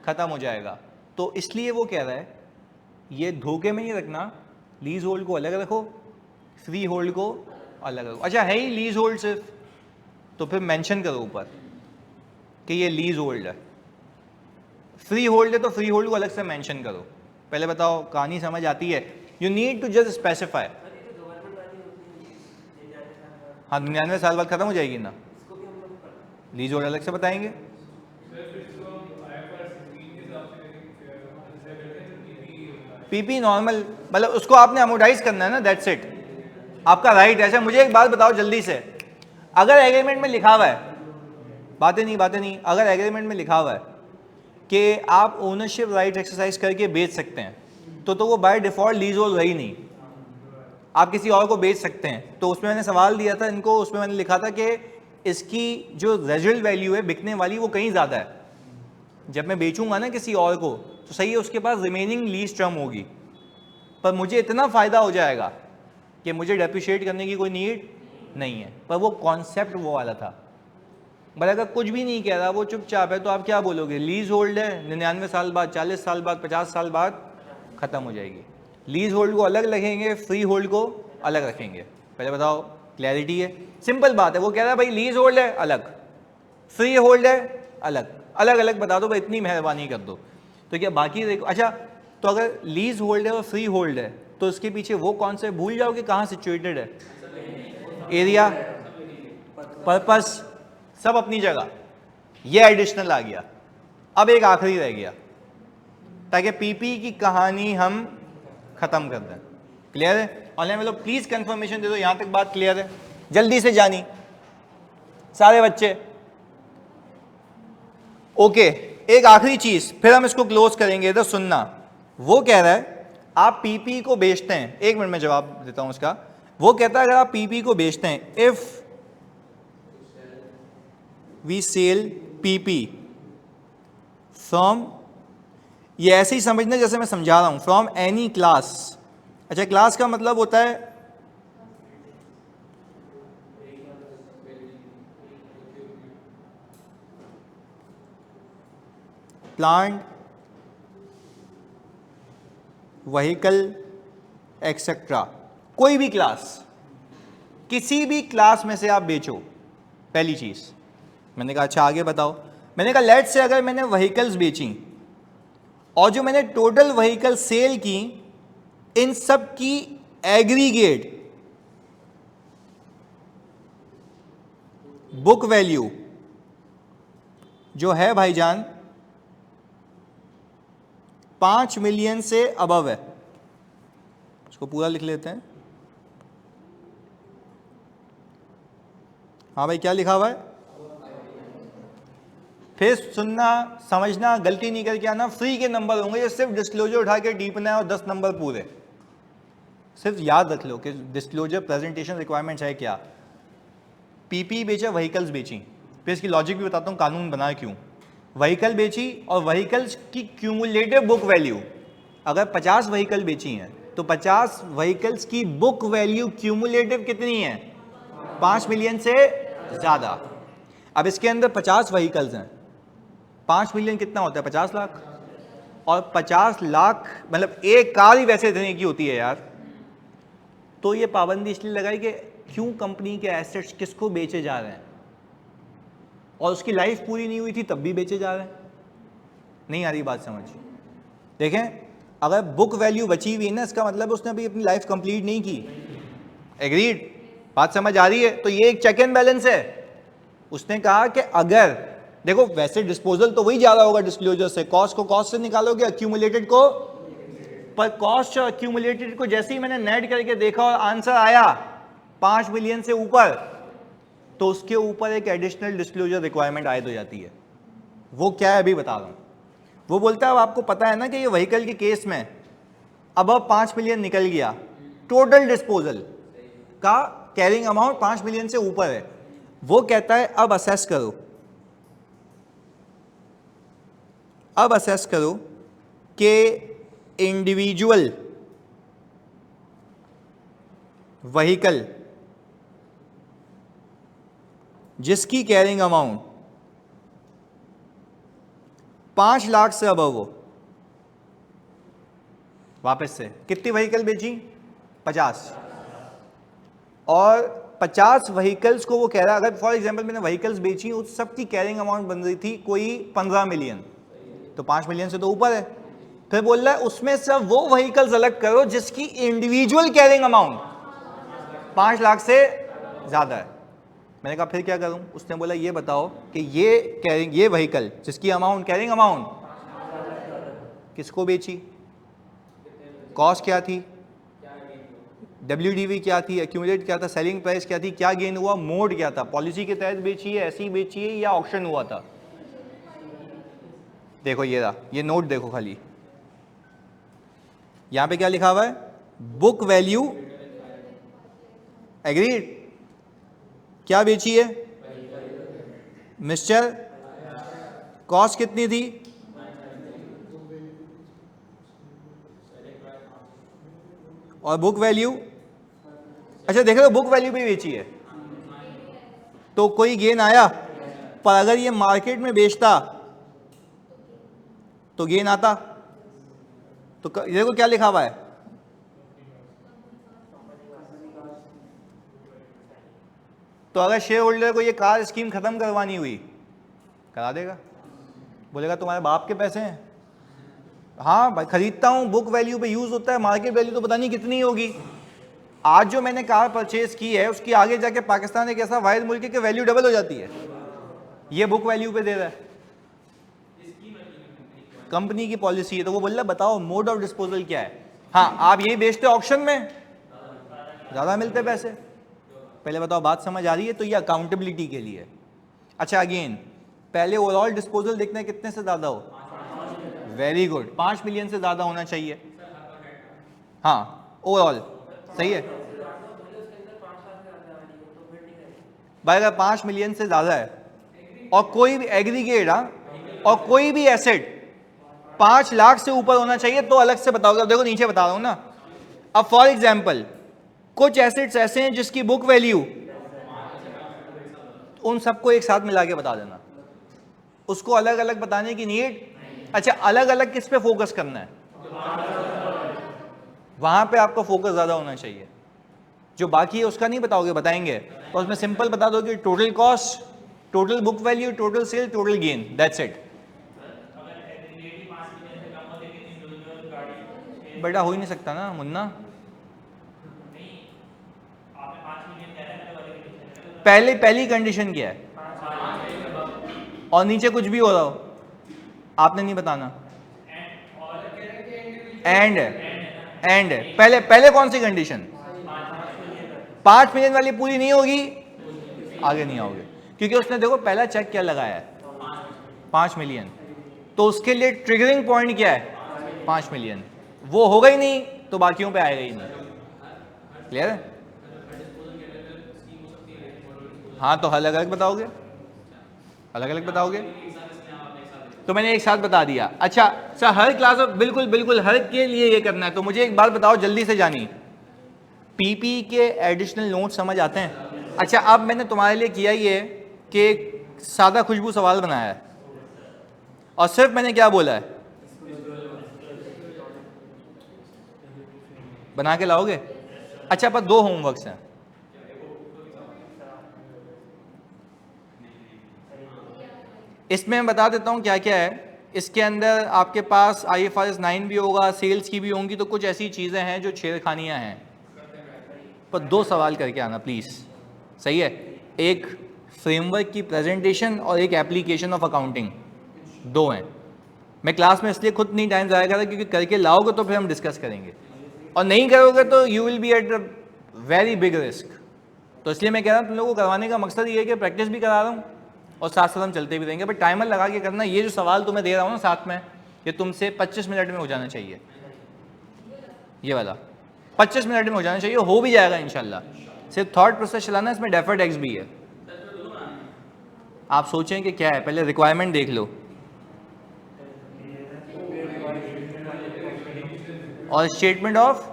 खत्म हो जाएगा। तो इसलिए वो कह रहा है ये धोखे में नहीं रखना, लीज होल्ड को अलग रखो, फ्री होल्ड को अलग रखो। अच्छा है ही लीज होल्ड सिर्फ, तो फिर मेंशन करो ऊपर कि ये लीज होल्ड है। फ्री होल्ड है तो फ्री होल्ड को अलग से मेंशन करो। पहले बताओ कहानी समझ आती है? You need to just specify. हाँ, 99 साल बाद खत्म हो जाएगी ना, लीज होल्ड अलग से बताएंगे। पीपी नॉर्मल मतलब उसको आपने अमोडाइज करना है ना, दैट्स इट, आपका राइट है। अच्छा मुझे एक बात बताओ जल्दी से, अगर एग्रीमेंट में लिखा हुआ है, बातें नहीं, अगर एग्रीमेंट में लिखा हुआ है कि आप ओनरशिप राइट एक्सरसाइज करके बेच सकते हैं, तो वो बाय डिफॉल्ट लीज होल्ड रही नहीं, आप किसी और को बेच सकते हैं। तो उसमें मैंने सवाल दिया था इनको, उसमें मैंने लिखा था कि इसकी जो रेजिडुअल वैल्यू है बिकने वाली वो कहीं ज़्यादा है, जब मैं बेचूंगा ना किसी और को तो सही है उसके पास रिमेनिंग लीज टर्म होगी, पर मुझे इतना फ़ायदा हो जाएगा कि मुझे डेप्रिशिएट करने की कोई नीड नहीं है। पर वो कॉन्सेप्ट वो वाला था। बट अगर कुछ भी नहीं कह रहा, वो चुपचाप है, तो आप क्या बोलोगे, लीज होल्ड है 99 साल बाद, 40 साल बाद, 50 साल बाद ख़त्म हो जाएगी। लीज होल्ड को अलग रखेंगे, फ्री होल्ड को अलग रखेंगे। पहले बताओ क्लैरिटी है? सिंपल बात है। वो कह रहा है भाई लीज होल्ड है अलग, फ्री होल्ड है अलग, अलग अलग बता दो भाई, इतनी मेहरबानी कर दो। तो क्या बाकी देखो। अच्छा तो अगर लीज होल्ड है और फ्री होल्ड है तो इसके पीछे वो कौन से भूल जाओगे कहाँ सिचुएटेड है, एरिया, पर्पस, सब अपनी जगह, ये एडिशनल आ गया। अब एक आखिरी रह गया ताकि पीपी की कहानी हम खत्म कर दें। क्लियर है? ऑनलाइन वालों प्लीज कंफर्मेशन दे दो, यहां तक बात क्लियर है? जल्दी से जानी सारे बच्चे। ओके, एक आखिरी चीज फिर हम इसको क्लोज करेंगे, तो सुनना। वो कह रहा है आप पीपी को बेचते हैं, एक मिनट में जवाब देता हूं उसका। वो कहता है अगर आप पीपी को बेचते हैं, if we sell PP from, ये ऐसे ही समझना जैसे मैं समझा रहा हूं, फ्रॉम एनी क्लास। अच्छा, क्लास का मतलब होता है प्लांट, व्हीकल एक्सेट्रा, कोई भी क्लास, किसी भी क्लास में से आप बेचो। पहली चीज मैंने कहा अच्छा आगे बताओ। मैंने कहा लेट से अगर मैंने व्हीकल्स बेची और जो मैंने टोटल व्हीकल सेल की, इन सब की एग्रीगेट बुक वैल्यू जो है भाईजान 5 मिलियन से अबव है। इसको पूरा लिख लेते हैं। हाँ भाई, क्या लिखा हुआ है? फिर सुनना, समझना, गलती नहीं करके आना। फ्री के नंबर होंगे, ये सिर्फ डिस्क्लोजर उठा के टीपना है और 10 नंबर पूरे। सिर्फ याद रख लो कि डिस्क्लोजर प्रेजेंटेशन रिक्वायरमेंट्स है क्या। पीपी बेचा, व्हीकल्स बेची, फिर इसकी लॉजिक भी बताता हूँ कानून बना क्यों। व्हीकल बेची और व्हीकल्स की क्यूमुलेटिव बुक वैल्यू, अगर 50 व्हीकल बेची हैं तो 50 व्हीकल्स की बुक वैल्यू क्यूमुलेटिव कितनी है? 5 मिलियन से ज्यादा। अब इसके अंदर 50 व्हीकल्स हैं, 5 मिलियन कितना होता है? 50 लाख। और 50 लाख मतलब एक कार ही वैसे इतने की होती है यार। तो ये पाबंदी इसलिए लगाई कि क्यों कंपनी के एसेट्स किसको बेचे जा रहे हैं, और उसकी लाइफ पूरी नहीं हुई थी तब भी बेचे जा रहे हैं। नहीं आ रही बात समझ? देखें, अगर बुक वैल्यू बची हुई है ना, इसका मतलब उसने अभी अपनी लाइफ कंप्लीट नहीं की। एग्रीड? बात समझ आ रही है? तो ये एक चेक एंड बैलेंस है। उसने कहा कि अगर देखो वैसे डिस्पोजल तो वही जा रहा होगा डिस्क्लोजर से, कॉस्ट को कॉस्ट से निकालोगे, अक्यूमुलेटेड को, पर कॉस्ट और अक्यूमुलेटेड को जैसे ही मैंने नेट करके देखा और आंसर आया 5 मिलियन से ऊपर, तो उसके ऊपर एक एडिशनल डिस्क्लोजर रिक्वायरमेंट आयद हो जाती है। वो क्या है अभी बता रहा हूं। वो बोलता है अब आपको पता है ना कि ये व्हीकल के केस में अब 5 मिलियन निकल गया, टोटल डिस्पोजल का कैरिंग अमाउंट 5 मिलियन से ऊपर है। वो कहता है अब असेस करो, अब असेस करो कि इंडिविजुअल व्हीकल जिसकी कैरिंग अमाउंट 5 लाख से अबव हो, वापस से कितनी व्हीकल बेची? 50। और 50 व्हीकल्स को वो कह रहा है, अगर फॉर एग्जांपल मैंने व्हीकल्स बेची, उस सब की कैरिंग अमाउंट बन रही थी कोई 15 मिलियन, तो 5 मिलियन से तो ऊपर है। फिर बोल रहा है उसमें से वो व्हीकल्स अलग करो जिसकी इंडिविजुअल कैरिंग अमाउंट 5 लाख से ज्यादा है। मैंने कहा फिर क्या करूं? उसने बोला ये बताओ कि ये व्हीकल जिसकी अमाउंट कैरिंग अमाउंट किसको बेची, कॉस्ट क्या थी, WDV क्या थी, एक्यूमुलेट क्या था, सेलिंग प्राइस क्या थी, क्या गेन हुआ, मोड क्या था, पॉलिसी के तहत बेची है, ऐसी बेची है या ऑक्शन हुआ था। देखो ये रहा, ये नोट देखो खाली, यहां पे क्या लिखा हुआ है? Book value. एग्रीड? क्या बेची है मिस्टर? कॉस्ट कितनी थी? और बुक वैल्यू? अच्छा देख रहे हो, बुक वैल्यू भी बेची है तो कोई गेन आया, पर अगर ये मार्केट में बेचता तो गेन आता। तो देखो क्या लिखा हुआ है, तो अगर शेयर होल्डर को ये कार स्कीम खत्म करवानी हुई, करा देगा, बोलेगा तुम्हारे बाप के पैसे हैं। हाँ भाई खरीदता हूं, बुक वैल्यू पे यूज होता है, मार्केट वैल्यू तो पता नहीं कितनी होगी। आज जो मैंने कार परचेज की है उसकी आगे जाके पाकिस्तान एक ऐसा वाहिद मुल्क है कि वैल्यू डबल हो जाती है, ये बुक वैल्यू पे दे रहा है। कंपनी की पॉलिसी है, तो वो बोल रहा बताओ मोड ऑफ डिस्पोजल क्या है। हाँ, आप यही बेचते हो ऑक्शन में, ज़्यादा मिलते पैसे। पहले बताओ बात समझ आ रही है? तो ये अकाउंटेबिलिटी के लिए। अच्छा अगेन, पहले ओवरऑल डिस्पोजल देखना है कितने से ज़्यादा हो, वेरी गुड, 5 मिलियन से ज़्यादा होना चाहिए। हाँ ओवरऑल सही है भाई, अगर 5 मिलियन से ज़्यादा है और कोई भी एग्रीगेट, और कोई भी एसेट 5 लाख से ऊपर होना चाहिए तो अलग से बताओगे। देखो नीचे बता रहा हूं ना। अब फॉर एग्जाम्पल कुछ एसेट्स ऐसे हैं जिसकी बुक वैल्यू, उन सबको एक साथ मिला के बता देना, उसको अलग अलग बताने की नीड। अच्छा, अलग अलग किस पे फोकस करना है, वहां पे आपका फोकस ज्यादा होना चाहिए। जो बाकी है उसका नहीं बताओगे, बताएंगे तो उसमें सिंपल बता दो कि total cost, total book value, total sale, total gain, that's it. बेटा हो ही नहीं सकता ना मुन्ना, पहली कंडीशन क्या है, और नीचे कुछ भी हो रहा हो आपने नहीं बताना। एंड पहले कौन सी कंडीशन, 5 मिलियन वाली पूरी नहीं होगी, आगे नहीं आओगे, क्योंकि उसने देखो पहला चेक क्या लगाया है, 5 मिलियन, तो उसके लिए ट्रिगरिंग पॉइंट क्या है, 5 मिलियन। वो होगा ही नहीं तो बाकियों पे आएगा ही नहीं। क्लियर है? हाँ, तो अलग अलग बताओगे, अलग अलग बताओगे, तो मैंने एक साथ बता दिया। अच्छा सर, हर क्लास में बिल्कुल बिल्कुल हर के लिए ये करना है, तो मुझे एक बात बताओ जल्दी से जानी, पीपी के एडिशनल नोट समझ आते हैं? अच्छा, अब मैंने तुम्हारे लिए किया ये कि सादा खुशबू सवाल बनाया है, और सिर्फ मैंने क्या बोला है, बना के लाओगे। अच्छा, पर 2 होमवर्क्स हैं, इसमें मैं बता देता हूँ क्या क्या है। इसके अंदर आपके पास IFRS 9 भी होगा, सेल्स की भी होंगी, तो कुछ ऐसी चीज़ें हैं जो छेड़खानियाँ हैं, पर 2 सवाल करके आना प्लीज़, सही है? एक फ्रेमवर्क की प्रेजेंटेशन और एक एप्लीकेशन ऑफ अकाउंटिंग, 2 हैं। मैं क्लास में इसलिए खुद नहीं टाइम ज़ाया कर रहा क्योंकि करके लाओगे तो फिर हम डिस्कस करेंगे, और नहीं करोगे तो you will be at a very big risk. तो इसलिए मैं कह रहा हूँ तुम लोगों को करवाने का मकसद ये है कि प्रैक्टिस भी करा रहा हूँ और साथ साथ हम चलते भी रहेंगे। बट टाइमर लगा के करना, ये जो सवाल तुम्हें दे रहा हूँ ना साथ में, ये तुमसे 25 मिनट में हो जाना चाहिए, ये वाला 25 मिनट में हो जाना चाहिए, हो भी जाएगा इंशाल्लाह। सिर्फ थॉट प्रोसेस चलाना, इसमें डेफर्ड एक्स भी है। आप सोचें कि क्या है, पहले रिक्वायरमेंट देख लो, और स्टेटमेंट ऑफ,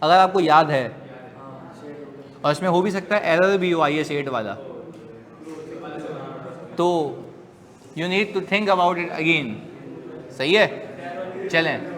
अगर आपको याद है, और इसमें हो भी सकता है एरर भी हो IS 8 वाला, तो you need to think about it again. सही है, चलें।